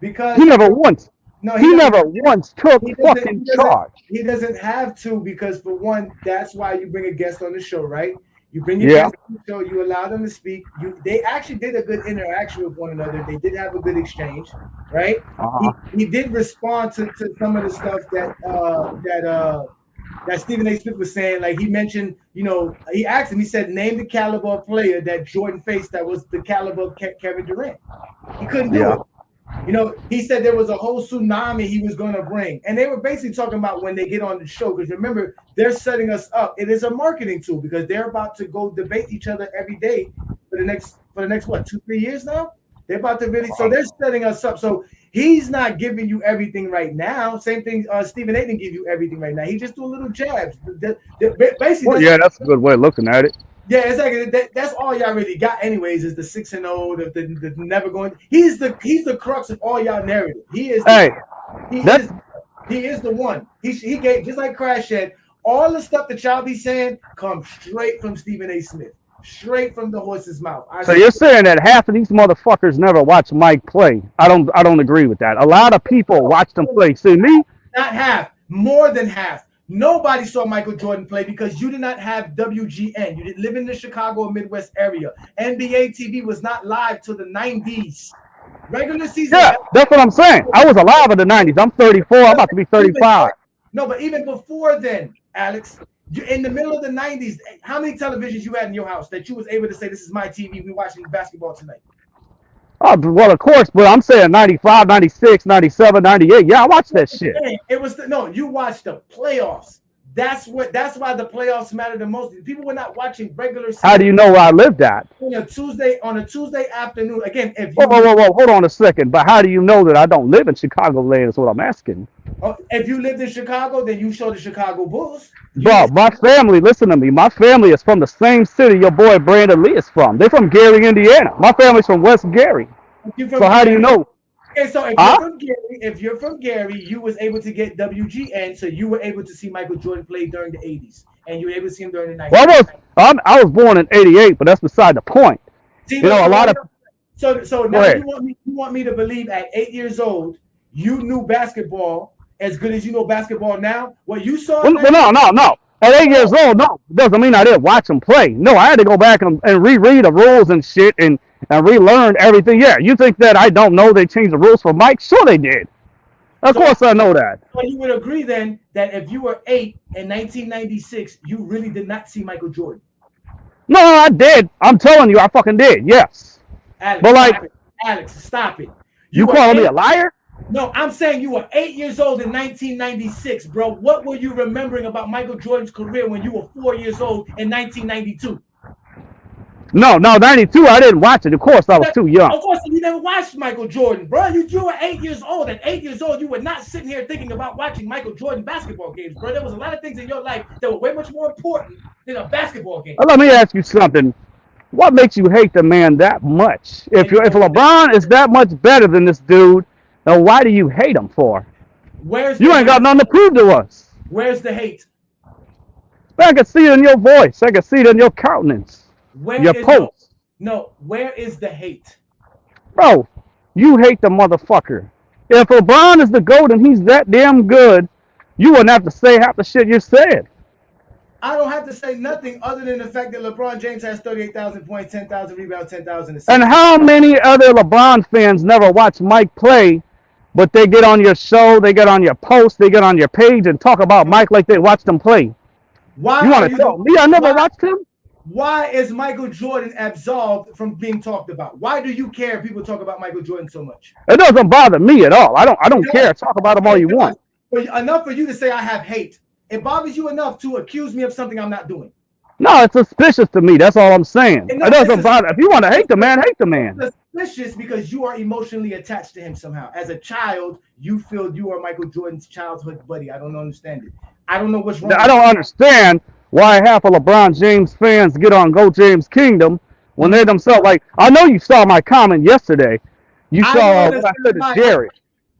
Because he never once. No, he never once took fucking charge. He doesn't have to, because for one, that's why you bring a guest on the show, right? You bring your guest on the show, you allow them to speak. They actually did a good interaction with one another. They did have a good exchange, right? Uh-huh. He did respond to some of the stuff that Stephen A. Smith was saying. Like he mentioned, he asked him, he said, name the caliber of player that Jordan faced that was the caliber of Kevin Durant. He couldn't do it. He said there was a whole tsunami he was going to bring. And they were basically talking about when they get on the show, because remember, they're setting us up. It is a marketing tool because they're about to go debate each other every day for the next what, 2-3 years now? They're about to really, so they're setting us up. So he's not giving you everything right now. Same thing, Stephen A. didn't give you everything right now. He just do a little jabs. Basically, that's a good way of looking at it. Yeah, exactly. That's all y'all really got, anyways. Is the 6-0, the never going. He's the crux of all y'all narrative. He is. He is the one. He gave, just like Crash said, all the stuff that y'all be saying comes straight from Stephen A. Smith, straight from the horse's mouth. So you're saying that half of these motherfuckers never watch Mike play? I don't agree with that. A lot of people watched him play. See me? Not half, more than half. Nobody saw Michael Jordan play because you did not have WGN. You didn't live in the Chicago or Midwest area. NBA TV was not live till the 90s. Regular season. Yeah, that's what I'm saying. I was alive in the 90s. I'm 34. I'm about to be 35. No, but even before then, Alex, in the middle of the 90s, how many televisions you had in your house that you was able to say, this is my TV, we're watching basketball tonight? Oh, well, of course, but I'm saying 95, 96, 97, 98. Yeah, I watched that shit. It was you watched the playoffs. That's why the playoffs matter the most. People were not watching regular season. How do you know where I lived at? On a Tuesday afternoon. Again, if Whoa, you whoa, whoa, whoa, hold on a second. But how do you know that I don't live in Chicagoland? Is what I'm asking. if you lived in Chicago, then you show the Chicago Bulls. Bro, my family, listen to me. My family is from the same city your boy Brandon Lee is from. They're from Gary, Indiana. My family's from West Gary. So how do you know? Okay, so if you're from Gary, you was able to get WGN, so you were able to see Michael Jordan play during the 80s, and you were able to see him during the 90s. Well, I was born in '88, but that's beside the point. See, you know, a lot of. So now you want me to believe at 8 years old you knew basketball as good as you know basketball now? What you saw? Well, no. At 8 years old, no, doesn't mean I didn't watch them play. No, I had to go back and reread the rules and shit and relearn everything. Yeah, you think that I don't know they changed the rules for Mike? Sure they did. Of course I know that. So you would agree then that if you were 8 in 1996, you really did not see Michael Jordan? No, I did. I'm telling you, I fucking did. Yes. Alex, stop it. You calling me a liar? No, I'm saying you were 8 years old in 1996, bro. What were you remembering about Michael Jordan's career when you were 4 years old in 1992? No, 92, I didn't watch it. Of course, I was too young. Of course, you never watched Michael Jordan, bro. You were 8 years old. At 8 years old, you were not sitting here thinking about watching Michael Jordan basketball games, bro. There was a lot of things in your life that were way much more important than a basketball game. Let me ask you something. What makes you hate the man that much? If LeBron is that much better than this dude, then why do you hate him for? You ain't got nothing to prove to us. Where's the hate? I can see it in your voice. I can see it in your countenance. Your post. Where is the hate? Bro, you hate the motherfucker. If LeBron is the GOAT and he's that damn good, you wouldn't have to say half the shit you said. I don't have to say nothing other than the fact that LeBron James has 38,000 points, 10,000 rebounds, 10,000 assists. And how many other LeBron fans never watch Mike play, but they get on your show, they get on your post, they get on your page and talk about Mike like they watched him play? Why you want to tell me I never watched him? Why is Michael Jordan absolved from being talked about? Why do you care if people talk about Michael Jordan so much? It doesn't bother me at all. I don't care. Talk about him all you want. Enough for you to say I have hate. It bothers you enough to accuse me of something I'm not doing. No, it's suspicious to me. That's all I'm saying. It doesn't bother. If you want to hate the man, hate the man. It's suspicious because you are emotionally attached to him somehow. As a child, you feel you are Michael Jordan's childhood buddy. I don't understand it. I don't know what's wrong. I don't understand why half of LeBron James fans get on Go James Kingdom when they themselves like. I know you saw my comment yesterday. You saw what I said to Jerry.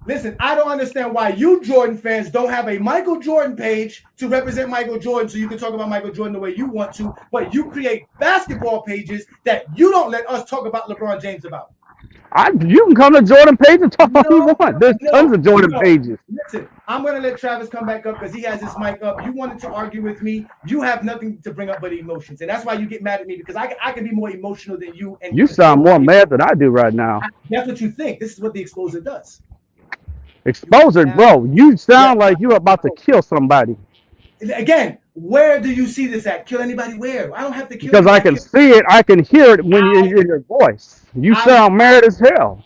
Listen, I don't understand why you Jordan fans don't have a Michael Jordan page to represent Michael Jordan so you can talk about Michael Jordan the way you want to, but you create basketball pages that you don't let us talk about LeBron James about. You can come to Jordan page and talk about who you want. There's tons of Jordan pages. Listen, I'm going to let Travis come back up because he has his mic up. You wanted to argue with me. You have nothing to bring up but emotions, and that's why you get mad at me because I can be more emotional than you. And you sound more mad than I do right now. That's what you think. This is what the exposer does. Exposer, bro. You sound like you're about to kill somebody. Again, where do you see this at? Kill anybody where? I don't have to kill because I can see it. I can hear it when you're in your voice. You sound mad as hell.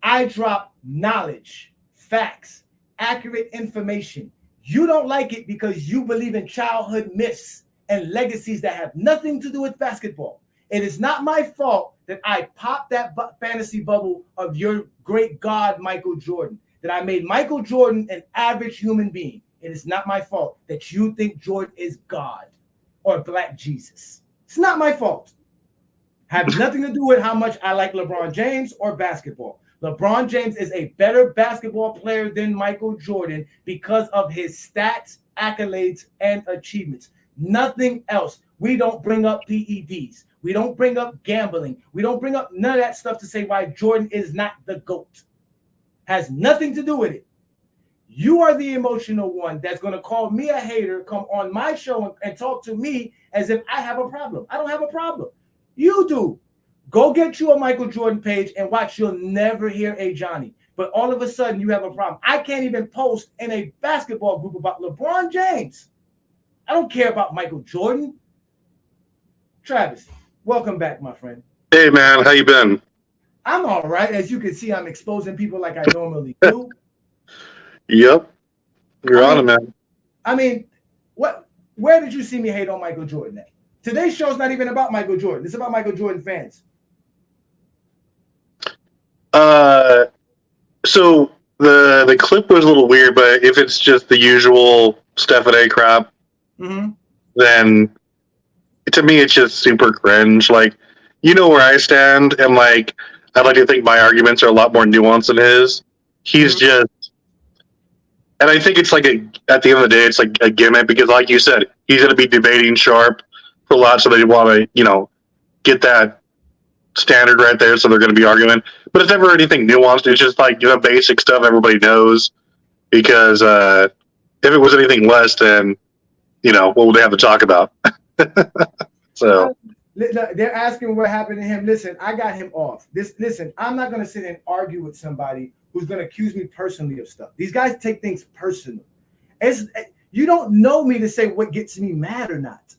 I drop knowledge, facts, accurate information. You don't like it because you believe in childhood myths and legacies that have nothing to do with basketball. It is not my fault that I popped that fantasy bubble of your great God, Michael Jordan. That I made Michael Jordan an average human being. It is not my fault that you think Jordan is God or Black Jesus. It's not my fault. Have nothing to do with how much I like LeBron James or basketball. LeBron James is a better basketball player than Michael Jordan because of his stats, accolades, and achievements. Nothing else. We don't bring up PEDs. We don't bring up gambling. We don't bring up none of that stuff to say why Jordan is not the GOAT. Has nothing to do with it. You are the emotional one that's going to call me a hater, come on my show and talk to me as if I have a problem. I don't have a problem. You do. Go get you a Michael Jordan page and watch. You'll never hear a Johnny. But all of a sudden, you have a problem. I can't even post in a basketball group about LeBron James. I don't care about Michael Jordan. Travis, welcome back, my friend. Hey, man. How you been? I'm all right. As you can see, I'm exposing people like I normally do. Yep. You're on it, man. I mean, what Where did you see me hate on Michael Jordan at? Today's show's not even about Michael Jordan. It's about Michael Jordan fans. So the clip was a little weird, but if it's just the usual Stephen A crap, then to me it's just super cringe. Like, you know where I stand, and like I'd like to think my arguments are a lot more nuanced than his. He's just, and I think it's like at the end of the day, it's like a gimmick because, like you said, he's going to be debating Sharp for a lot, so they want to, get that standard right there, so they're going to be arguing. But it's never anything nuanced. It's just like basic stuff everybody knows. Because if it was anything less, then what would they have to talk about? So they're asking what happened to him. Listen, I got him off. Listen, I'm not going to sit and argue with somebody who's going to accuse me personally of stuff. These guys take things personal. You don't know me to say what gets me mad or not.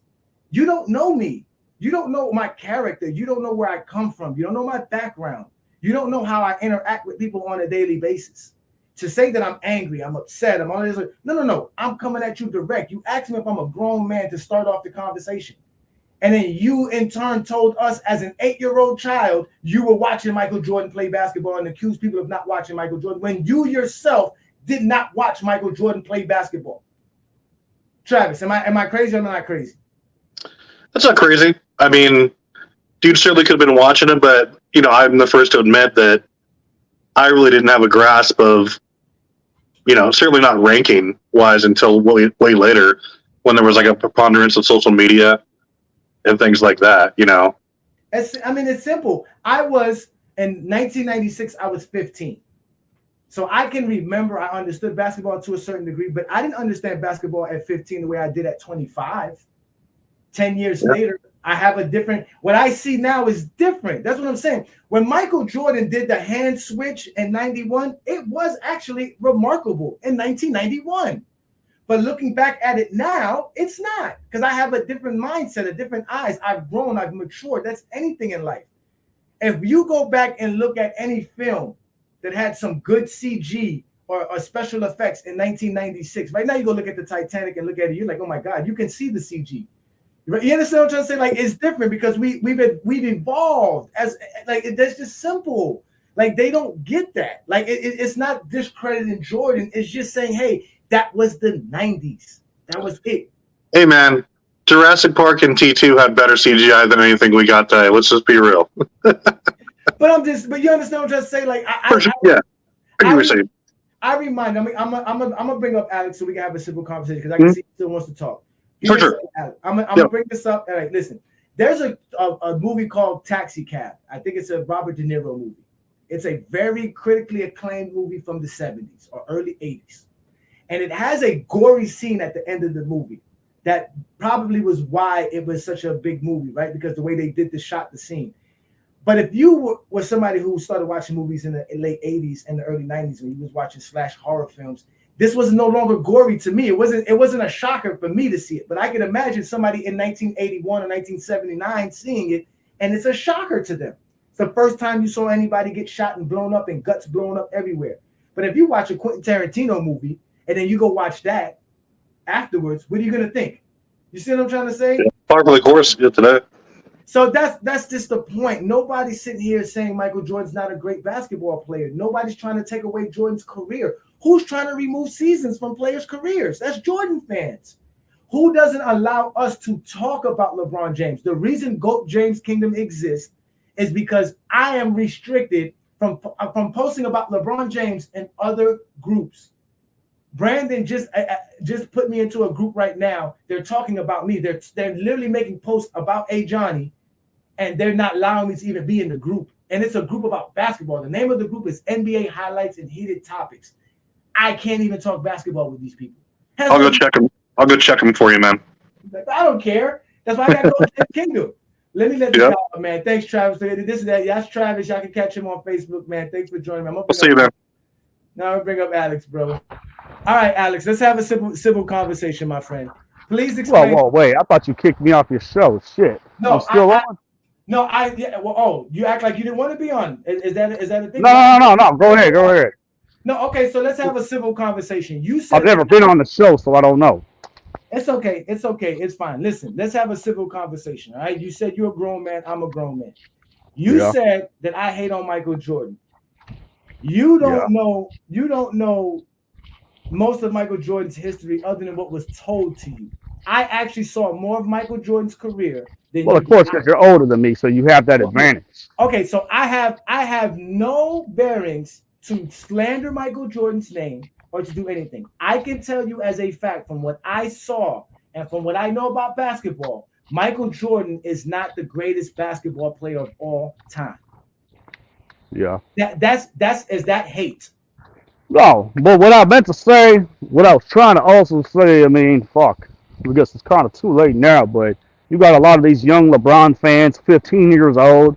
You don't know me. You don't know my character. You don't know where I come from. You don't know my background. You don't know how I interact with people on a daily basis. To say that I'm angry, I'm upset, I'm on this. No. I'm coming at you direct. You asked me if I'm a grown man to start off the conversation. And then you in turn told us as an 8-year-old child, you were watching Michael Jordan play basketball and accused people of not watching Michael Jordan when you yourself did not watch Michael Jordan play basketball. Travis, am I crazy or am I not crazy? That's not crazy. I mean, dude certainly could have been watching him, but I'm the first to admit that I really didn't have a grasp of, certainly not ranking wise until way later when there was like a preponderance of social media and things like that. It's simple. I was in 1996. I was 15. So I can remember I understood basketball to a certain degree, but I didn't understand basketball at 15 the way I did at 25. 10 years later, I have a different, what I see now is different. That's what I'm saying. When Michael Jordan did the hand switch in 91, it was actually remarkable in 1991. But looking back at it now, it's not, because I have a different mindset, a different eyes. I've grown, I've matured. That's anything in life. If you go back and look at any film that had some good CG or special effects in 1996, right now you go look at the Titanic and look at it, you're like, oh my God, you can see the CG. You understand what I'm trying to say? Like, it's different because we've evolved as like that's just simple. Like, they don't get that. Like, it's not discrediting Jordan. It's just saying, hey, that was the 90s. That was it. Hey man, Jurassic Park and T2 had better CGI than anything we got today. Let's just be real. But you understand what I'm trying to say? Like, I remind. I'm gonna bring up Alex so we can have a simple conversation because I can see he still wants to talk. For sure. I'm gonna bring this up. All right, listen. There's a movie called Taxi Cab. I think it's a Robert De Niro movie. It's a very critically acclaimed movie from the 70s or early 80s. And it has a gory scene at the end of the movie that probably was why it was such a big movie, right? Because the way they did the scene. But if you were somebody who started watching movies in the late 80s and the early 90s when you was watching slash horror films, this was no longer gory to me. It wasn't a shocker for me to see it, but I can imagine somebody in 1981 or 1979 seeing it, and it's a shocker to them. It's the first time you saw anybody get shot and blown up and guts blown up everywhere. But if you watch a Quentin Tarantino movie and then you go watch that afterwards, what are you gonna think? You see what I'm trying to say? Par for the course today. So that's just the point. Nobody's sitting here saying Michael Jordan's not a great basketball player. Nobody's trying to take away Jordan's career. Who's trying to remove seasons from players' careers? That's Jordan fans. Who doesn't allow us to talk about LeBron James? The reason GOAT James Kingdom exists is because I am restricted from posting about LeBron James and other groups. Brandon just put me into a group right now. They're talking about me. They're literally making posts about Johnny, and they're not allowing me to even be in the group. And it's a group about basketball. The name of the group is NBA Highlights and Heated Topics. I can't even talk basketball with these people. I'll go check them for you, man. I don't care. That's why I got to go to the Kingdom. Let me let this out, man. Thanks, Travis. This is that. That's Travis. Y'all can catch him on Facebook, man. Thanks for joining me. I'll see you, man. Now I'm going to bring up Alex, bro. All right, Alex, let's have a civil conversation, my friend. Please explain. Whoa, wait. I thought you kicked me off your show. Shit. No, I'm still on? You act like you didn't want to be on. Is that a thing? No. Go ahead. No, okay, so let's have a civil conversation. You said I've never been on the show, so I don't know. It's okay. It's okay. It's fine. Listen, let's have a civil conversation. All right. You said you're a grown man. I'm a grown man. You Yeah. said that I hate on Michael Jordan. You Yeah. don't know. You don't know most of Michael Jordan's history other than what was told to you. I actually saw more of Michael Jordan's career than Well, you of did. course, because you're older than me, so you have that Okay. advantage. Okay, so I have no bearings to slander Michael Jordan's name or to do anything. I can tell you as a fact from what I saw and from what I know about basketball, Michael Jordan is not the greatest basketball player of all time. Yeah. That's is that hate. No, but what I meant to say, what I was trying to also say, I mean, fuck, I guess it's kind of too late now, but you got a lot of these young LeBron fans, 15 years old.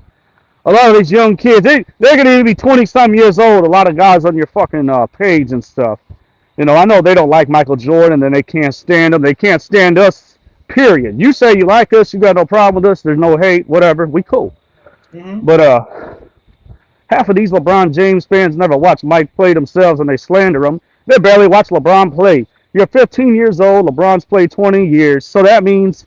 A lot of these young kids, they're gonna even be 20 some years old. A lot of guys on your fucking page and stuff. You know, I know they don't like Michael Jordan and they can't stand him. They can't stand us. Period. You say you like us, you got no problem with us. There's no hate, whatever. We cool. Mm-hmm. But half of these LeBron James fans never watch Mike play themselves and they slander him. They barely watch LeBron play. You're 15 years old. LeBron's played 20 years, so that means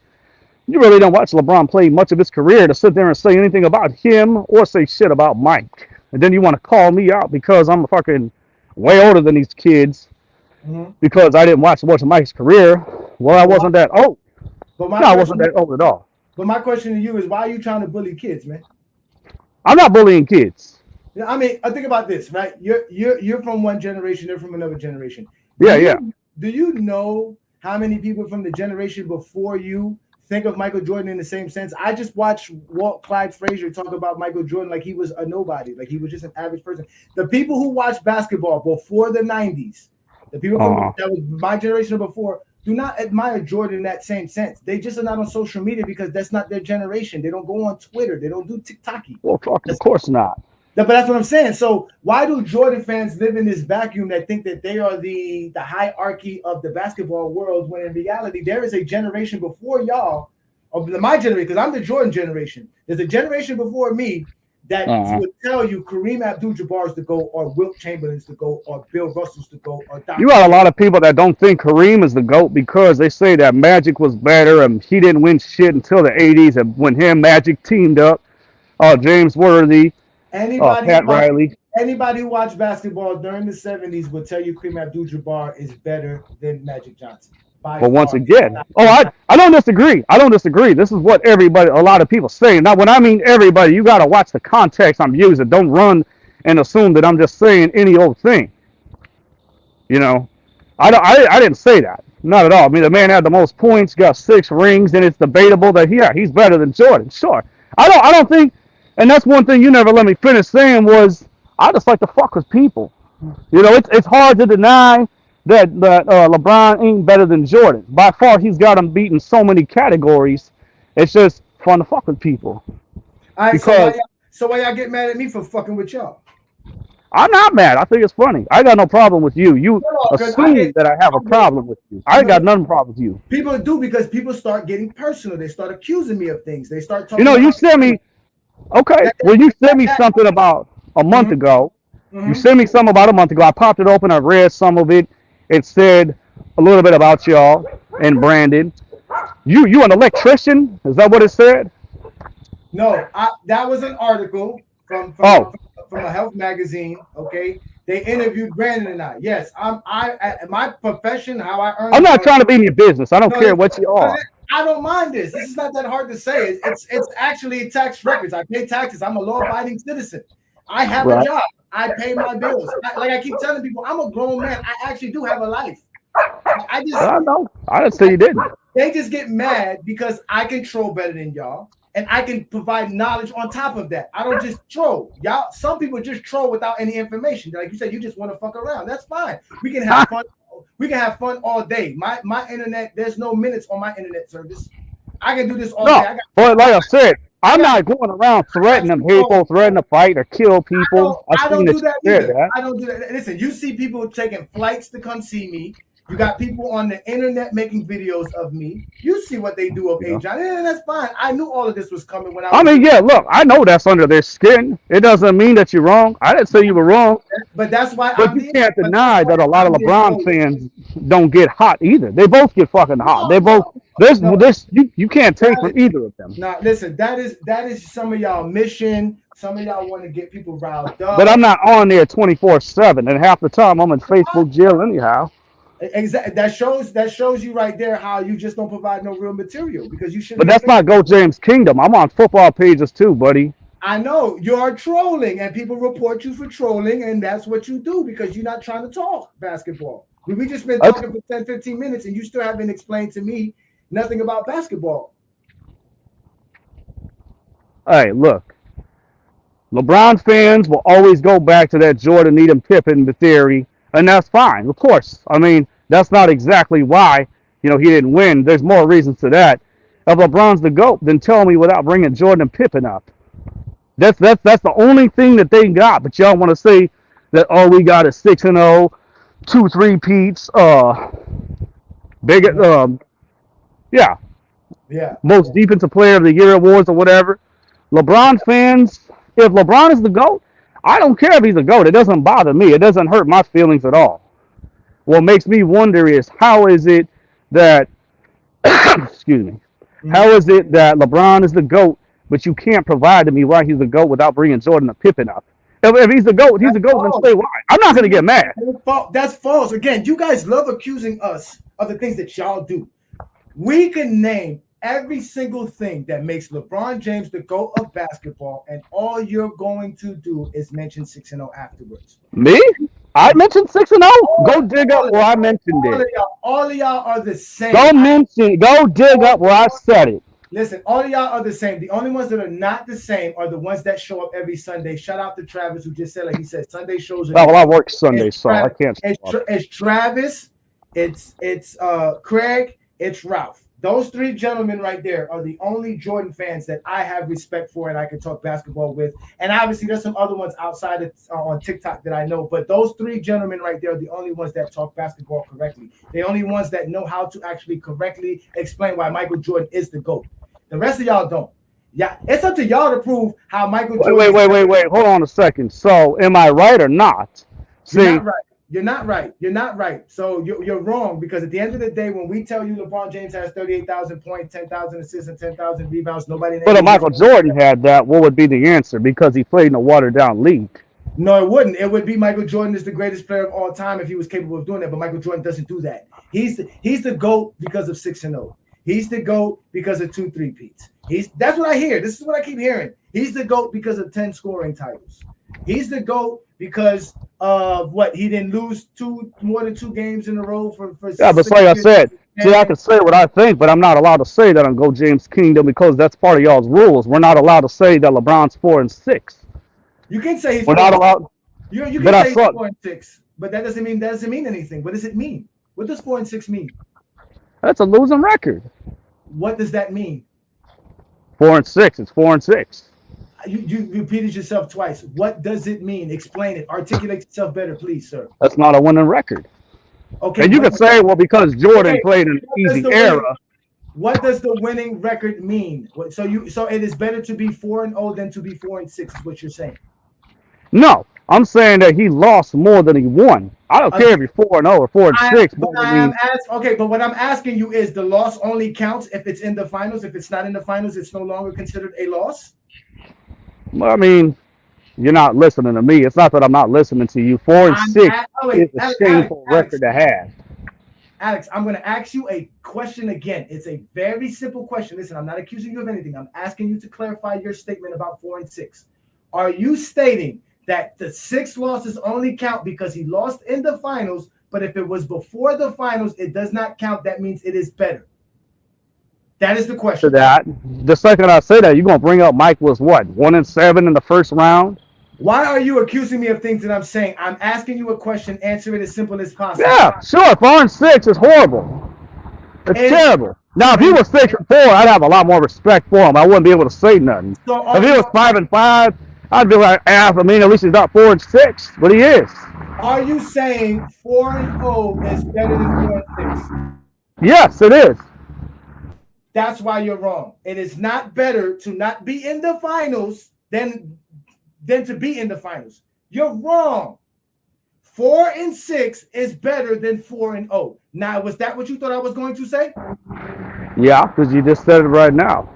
you really don't watch LeBron play much of his career to sit there and say anything about him or say shit about Mike. And then you want to call me out because I'm fucking way older than these kids Mm-hmm. because I didn't watch much of Mike's career. Well, I But wasn't that old. but my No, I wasn't question that old at all. but my question to you is why are you trying to bully kids, man? I'm not bullying kids. I mean, I think about this, right? You're from one generation, they're from another generation. Yeah, yeah. Do you know how many people from the generation before you think of Michael Jordan in the same sense? I just watched Walt Clyde Frazier talk about Michael Jordan like he was a nobody, like he was just an average person. The people who watched basketball before the 90s, the people from that was my generation or before, do not admire Jordan in that same sense. They just are not on social media because that's not their generation. They don't go on Twitter. They don't do TikTok. Well, fuck, of course not. But that's what I'm saying. So why do Jordan fans live in this vacuum that think that they are the hierarchy of the basketball world when in reality there is a generation before y'all, of my generation, because I'm the Jordan generation. There's a generation before me that would tell you Kareem Abdul-Jabbar is the GOAT or Wilt Chamberlain's the GOAT or Bill Russell's the GOAT or Dr. You got a lot of people that don't think Kareem is the GOAT because they say that Magic was better and he didn't win shit until the 80s and when him Magic teamed up, James Worthy, Pat Riley. Anybody who watched basketball during the 70s would tell you Kareem Abdul-Jabbar is better than Magic Johnson. But once again, I don't disagree. I don't disagree. This is what a lot of people say. Now, when I mean everybody, you got to watch the context I'm using. Don't run and assume that I'm just saying any old thing. You know, I didn't say that. Not at all. I mean, the man had the most points, got 6 rings, and it's debatable that he's better than Jordan. Sure. I don't think, and that's one thing you never let me finish saying was I just like to fuck with people. You know, it's hard to deny that LeBron ain't better than Jordan. By far, he's got him beat in so many categories. It's just fun to fuck with people. All right, because so why y'all get mad at me for fucking with y'all? I'm not mad. I think it's funny. I got no problem with you. You assume that I have a problem with you. I got none problem with you. People do because people start getting personal. They start accusing me of things. They start talking. You know, you sent me. Okay, well, you sent me something about a month ago. You sent me something about a month ago. I popped it open. I read some of it. It said a little bit about y'all and Brandon. You an electrician? Is that what it said? No, that was an article from a health magazine. Okay, they interviewed Brandon and I. Yes, my profession, how I earn. I'm not trying to be in your business. I don't care what you are. I don't mind this. This is not that hard to say. It's actually tax records. I pay taxes. I'm a law-abiding citizen. I have a job. I pay my bills. Like I keep telling people, I'm a grown man. I actually do have a life. I know. I didn't say you didn't. They just get mad because I control better than y'all, and I can provide knowledge on top of that. I don't just troll. Y'all, some people just troll without any information. Like you said, you just want to fuck around. That's fine. We can have fun. We can have fun all day. My internet, there's no minutes on my internet service. I can do this all day. But like I said, I'm not going around threatening people, threatening to fight or kill people. I don't do that either. I don't do that. Listen, you see people taking flights to come see me. You got people on the internet making videos of me. You see what they do of Yeah. John. Yeah, that's fine. I knew all of this was coming when I I was. mean, yeah, look, I know that's under their skin. It doesn't mean that you're wrong. I didn't say you were wrong. But that's why But I'm you the. can't But that's deny why that a lot of I'm the LeBron exposure. fans don't get hot either. They both get fucking hot. They both No. you can't take from either of them. Now listen, that is some of y'all mission. Some of y'all want to get people riled up. But I'm not on there 24/7, and half the time I'm in Facebook jail anyhow. Exactly. That shows you right there how you just don't provide no real material because you should. But that's not Go James Kingdom. I'm on football pages too, buddy. I know you're trolling, and people report you for trolling, and that's what you do because you're not trying to talk basketball. We just been talking for 10, 15 minutes, and you still haven't explained to me nothing about basketball. Hey, look. LeBron fans will always go back to that Jordan Needham Pippen theory, and that's fine, of course. I mean, that's not exactly why, he didn't win. There's more reasons to that. If LeBron's the GOAT, then tell me without bringing Jordan and Pippen up. That's the only thing that they got. But y'all want to say that all we got is 6-0, 2 3-peats, most defensive player of the year awards or whatever. LeBron fans, if LeBron is the GOAT, I don't care if he's a GOAT. It doesn't bother me. It doesn't hurt my feelings at all. What makes me wonder is how is it that excuse me, how is it that LeBron is the GOAT, but you can't provide to me why he's the GOAT without bringing Jordan and Pippen up? If he's the GOAT, he's the GOAT, then say why. I'm not going to get mad. That's false. Again, you guys love accusing us of the things that y'all do. We can name every single thing that makes LeBron James the GOAT of basketball, and all you're going to do is mention 6-0 afterwards. Me? I mentioned 6-0. Go dig up where I mentioned it. All of y'all are the same. Go dig up where I said it. Listen, all of y'all are the same. The only ones that are not the same are the ones that show up every Sunday. Shout out to Travis, who just said, like he said, Sunday shows. Oh, well, I work Sunday, so I can't. It's Travis, it's Craig, it's Ralph. Those three gentlemen right there are the only Jordan fans that I have respect for and I can talk basketball with. And obviously, there's some other ones outside of, on TikTok that I know. But those three gentlemen right there are the only ones that talk basketball correctly. The only ones that know how to actually correctly explain why Michael Jordan is the GOAT. The rest of y'all don't. Yeah, it's up to y'all to prove how Michael Jordan. Wait. Hold on a second. So, am I right or not? You're not right. You're not right. So you're wrong because at the end of the day, when we tell you LeBron James has 38,000 points, 10,000 assists, and 10,000 rebounds, nobody. But if Michael Jordan had that, what would be the answer? Because he played in a watered-down league. No, it wouldn't. It would be Michael Jordan is the greatest player of all time if he was capable of doing that. But Michael Jordan doesn't do that. He's the GOAT because of 6-0. He's the GOAT because of 2 3-peats. That's what I hear. This is what I keep hearing. He's the GOAT because of 10 scoring titles. He's the GOAT because of what he didn't lose more than 2 games in a row for yeah, but like I said, see, I can say what I think, but I'm not allowed to say that on Go James Kingdom because that's part of y'all's rules. We're not allowed to say that LeBron's 4-6. You can say he's we're not allowed. You can say he's 4-6, but that doesn't mean anything. What does it mean? What does 4-6 mean? That's a losing record. What does that mean? 4-6. It's 4-6. You repeated yourself twice. What does it mean? Explain it. Articulate yourself better, please, sir. That's not a winning record. Okay. And you can say, well, because Jordan played in an easy era. What does the winning record mean? So it is better to be 4-0 than to be 4-6. Is what you're saying? No, I'm saying that he lost more than he won. I don't care if you're 4-0 or 4-6. But what I'm asking you is the loss only counts if it's in the finals. If it's not in the finals, it's no longer considered a loss. I mean, you're not listening to me. It's not that I'm not listening to you. 4-6 is a shameful record to have. Alex, I'm going to ask you a question again. It's a very simple question. Listen, I'm not accusing you of anything. I'm asking you to clarify your statement about 4-6. Are you stating that the 6 losses only count because he lost in the finals, but if it was before the finals, it does not count? That means it is better. That is the question. To that, the second I say that, you're going to bring up Mike was what, 1-7 in the first round? Why are you accusing me of things that I'm saying? I'm asking you a question. Answer it as simple as possible. Yeah, sure. 4-6 is horrible. It's terrible. Now, if he was 6-4, I'd have a lot more respect for him. I wouldn't be able to say nothing. If he was 5-5, I'd be like, at least he's not 4-6, but he is. Are you saying 4-0 is better than 4-6? Yes, it is. That's why you're wrong. It is not better to not be in the finals than to be in the finals. You're wrong. 4-6 is better than 4-0. Now, was that what you thought I was going to say? Yeah, because you just said it right now.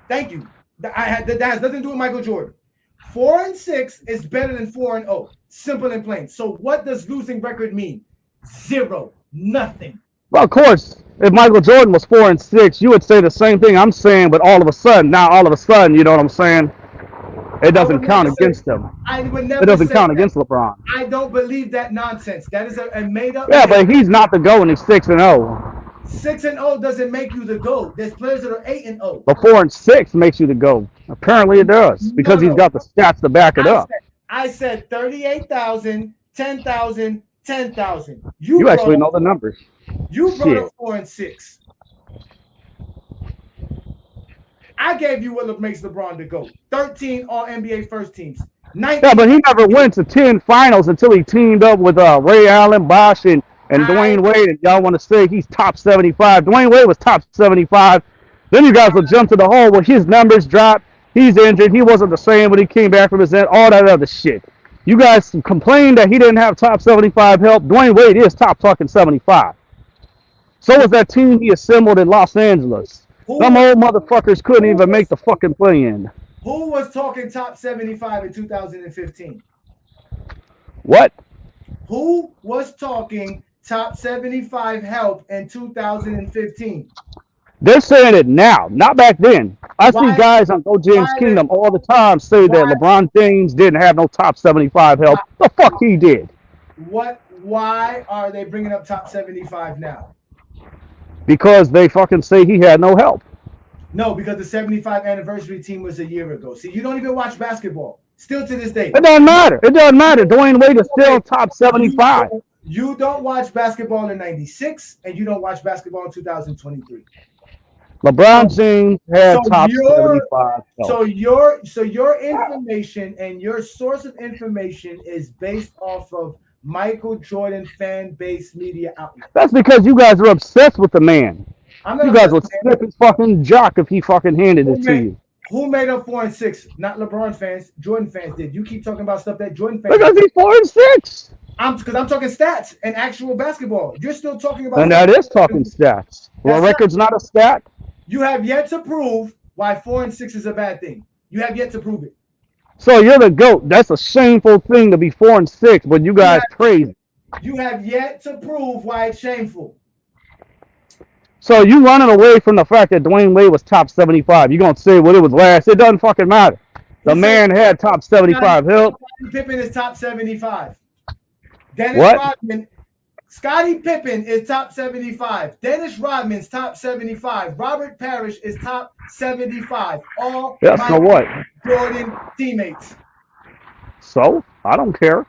Thank you. That has nothing to do with Michael Jordan. 4-6 is better than 4-0. Simple and plain. So what does losing record mean? Zero. Nothing. Well, of course, if Michael Jordan was 4-6, you would say the same thing I'm saying, but all of a sudden, you know what I'm saying? It doesn't count against him. I would never It doesn't say count that. against LeBron. I don't believe that nonsense. That is a made up. Yeah, but he's not the GOAT and he's 6-0. 6-0 doesn't make you the GOAT. There's players that are 8-0. But 4-6 makes you the GOAT. Apparently it does, because he's got the stats to back it up. I said 38,000, 10,000, 10,000. You actually know the numbers. You brought up 4-6. I gave you what makes LeBron the GOAT. 13 all NBA first teams. 19. Yeah, but he never went to 10 finals until he teamed up with Ray Allen, Bosh, and Dwayne Wade. And y'all want to say he's top 75. Dwayne Wade was top 75. Then you guys will jump to the hole where his numbers dropped. He's injured. He wasn't the same when he came back from his end. All that other shit. You guys complained that he didn't have top 75 help. Dwayne Wade is top fucking 75. So was that team he assembled in Los Angeles. Some old motherfuckers couldn't even make the fucking play-in. Who was talking top 75 in 2015? What? Who was talking top 75 help in 2015? They're saying it now, not back then. I see guys on Go James Kingdom all the time say that LeBron James didn't have no top 75 help. The fuck he did. Why are they bringing up top 75 now? Because they fucking say he had no help. No, because the 75 anniversary team was a year ago. See, you don't even watch basketball. Still to this day. It doesn't matter. It doesn't matter. Dwayne Wade is still top 75. You don't watch basketball in 96, and you don't watch basketball in 2023. LeBron James had top 75 help. So your information and your source of information is based off of Michael Jordan fan-based media outlets. That's because you guys are obsessed with the man. You guys would snip his fucking jock if he fucking handed it to you. Who made up 4-6? Not LeBron fans. Jordan fans did. You keep talking about stuff that Jordan fans because he's 4-6. Because I'm talking stats and actual basketball. You're still talking about. And that is talking stats. Well, record's not a stat. You have yet to prove why 4-6 is a bad thing. You have yet to prove it. So you're the GOAT. That's a shameful thing to be 4-6, but you guys crazy. You have yet to prove why it's shameful. So you running away from the fact that Dwayne Wade was top 75. You're going to say, well, it was last. It doesn't fucking matter. The man had top 75 help. Scottie Pippen is top 75. Dennis Rodman. Scottie Pippen is top 75. Dennis Rodman's top 75. Robert Parrish is top 75. All Jordan teammates. So I don't care.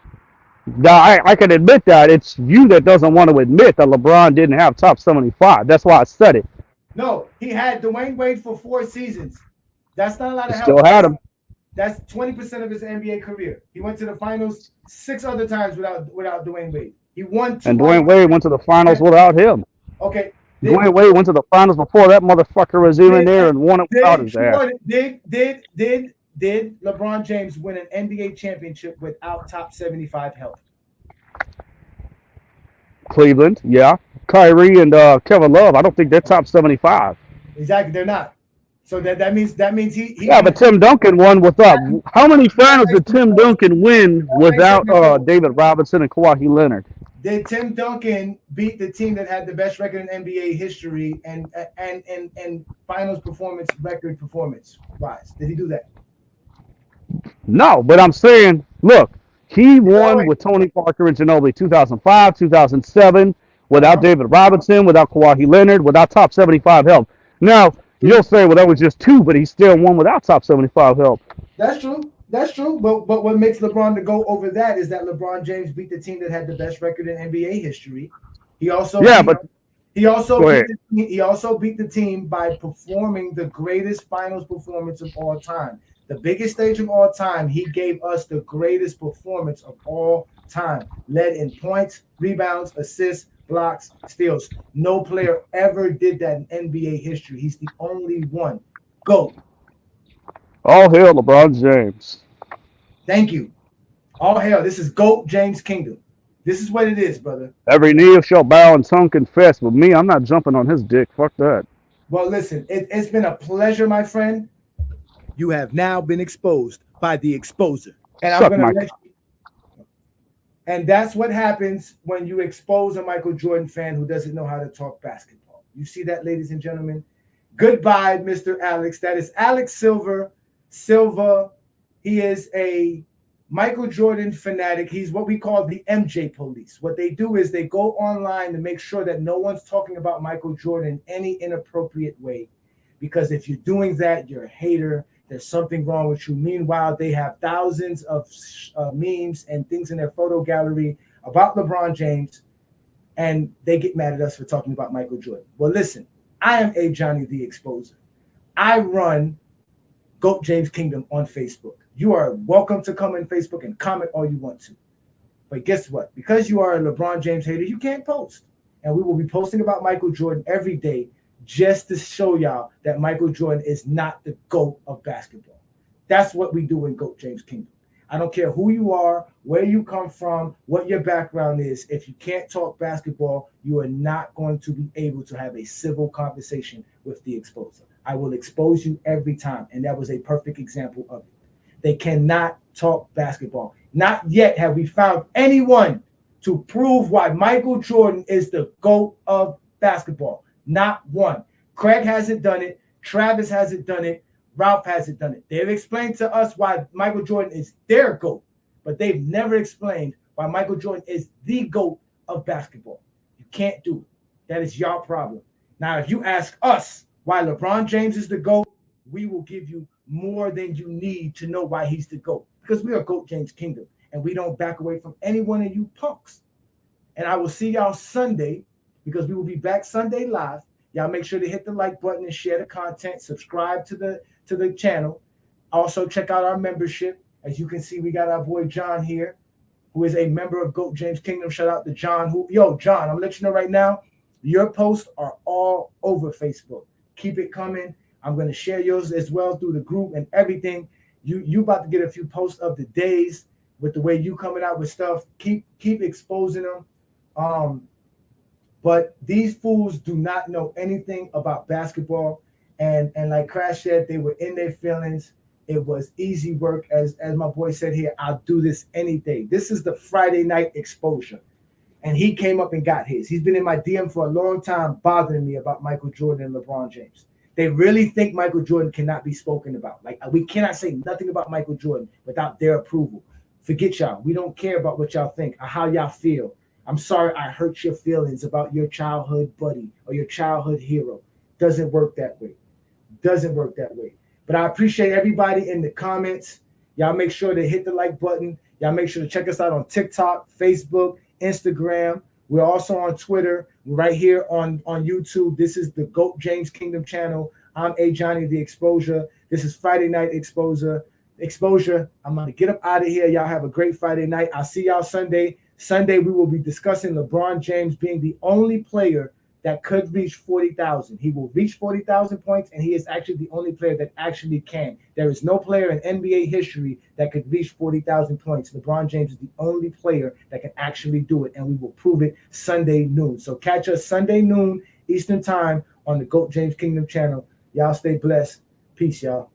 I can admit that. It's you that doesn't want to admit that LeBron didn't have top 75. That's why I said it. No, he had Dwayne Wade for 4 seasons. That's not a lot of help. Still had him. That's 20% of his NBA career. He went to the finals 6 other times without Dwayne Wade. He won 2. And Dwayne Wade went to the finals without him. Okay. Dwayne Wade went to the finals before that motherfucker was even there and won it without his ass. Did LeBron James win an NBA championship without top 75 help? Cleveland, yeah. Kyrie and Kevin Love, I don't think they're top 75. Exactly, they're not. So that means he yeah, but Tim Duncan won without. How many finals did Tim Duncan win without David Robinson and Kawhi Leonard? Did Tim Duncan beat the team that had the best record in NBA history and finals record performance wise? Did he do that? No, but I'm saying, look, he won with Tony Parker and Ginobili 2005, 2007, without David Robinson, without Kawhi Leonard, without top 75 help. Now, you'll say, well, that was just 2, but he still won without top 75 help. That's true. That's true. But what makes LeBron to go over that is that LeBron James beat the team that had the best record in NBA history. He also beat the team by performing the greatest finals performance of all time. The biggest stage of all time, he gave us the greatest performance of all time. Led in points, rebounds, assists, blocks, steals. No player ever did that in NBA history. He's the only one. Go. All hail LeBron James. Thank you. All hail. This is GOAT James Kingdom. This is what it is, brother. Every knee shall bow and tongue confess. But me, I'm not jumping on his dick. Fuck that. Well, listen, it's been a pleasure, my friend. You have now been exposed by the exposer. And Suck I'm my. going to let you. And that's what happens when you expose a Michael Jordan fan who doesn't know how to talk basketball. You see that, ladies and gentlemen? Goodbye, Mr. Alex. That is Alex Silva. He is a Michael Jordan fanatic. He's what we call the MJ police. What they do is they go online to make sure that no one's talking about Michael Jordan in any inappropriate way. Because if you're doing that, you're a hater. There's something wrong with you. Meanwhile, they have thousands of memes and things in their photo gallery about LeBron James, and they get mad at us for talking about Michael Jordan. Well, listen, I am A. Johnny the Exposer. I run GOAT James Kingdom on Facebook. You are welcome to come on Facebook and comment all you want to. But guess what? Because you are a LeBron James hater, you can't post. And we will be posting about Michael Jordan every day just to show y'all that Michael Jordan is not the GOAT of basketball. That's what we do in GOAT James Kingdom. I don't care who you are, where you come from, what your background is. If you can't talk basketball, you are not going to be able to have a civil conversation with the exposer. I will expose you every time, and that was a perfect example of it. They cannot talk basketball. Not yet have we found anyone to prove why Michael Jordan is the GOAT of basketball. Not one. Craig hasn't done it. Travis hasn't done it. Ralph hasn't done it. They've explained to us why Michael Jordan is their GOAT, but they've never explained why Michael Jordan is the GOAT of basketball. You can't do it. That is your problem. Now, if you ask us why LeBron James is the GOAT, we will give you more than you need to know why he's the GOAT, because we are GOAT James Kingdom, and we don't back away from any one of you punks. And I will see y'all Sunday, because we will be back Sunday live. Y'all make sure to hit the like button and share the content. Subscribe to the channel. Also, check out our membership. As you can see, we got our boy John here, who is a member of GOAT James Kingdom. Shout out to John. John, I'm going to let you know right now, your posts are all over Facebook. Keep it coming. I'm going to share yours as well through the group and everything. You about to get a few posts of the days with the way you coming out with stuff. Keep exposing them. But these fools do not know anything about basketball. And like Crash said, they were in their feelings. It was easy work. As my boy said here, I'll do this any day. This is the Friday night exposure. And he came up and got his. He's been in my DM for a long time bothering me about Michael Jordan and LeBron James. They really think Michael Jordan cannot be spoken about. Like, we cannot say nothing about Michael Jordan without their approval. Forget y'all. We don't care about what y'all think or how y'all feel. I'm sorry I hurt your feelings about your childhood buddy or your childhood hero. Doesn't work that way. Doesn't work that way. But I appreciate everybody in the comments. Y'all make sure to hit the like button. Y'all make sure to check us out on TikTok, Facebook, Instagram. We're also on Twitter. We're right here on YouTube. This is the GOAT James Kingdom channel. I'm A. Johnny the Exposure. This is Friday Night Exposure. I'm going to get up out of here. Y'all have a great Friday night. I'll see y'all Sunday. Sunday, we will be discussing LeBron James being the only player that could reach 40,000. He will reach 40,000 points, and he is actually the only player that actually can. There is no player in NBA history that could reach 40,000 points. LeBron James is the only player that can actually do it, and we will prove it Sunday noon. So catch us Sunday noon Eastern time on the GOAT James Kingdom channel. Y'all stay blessed. Peace, y'all.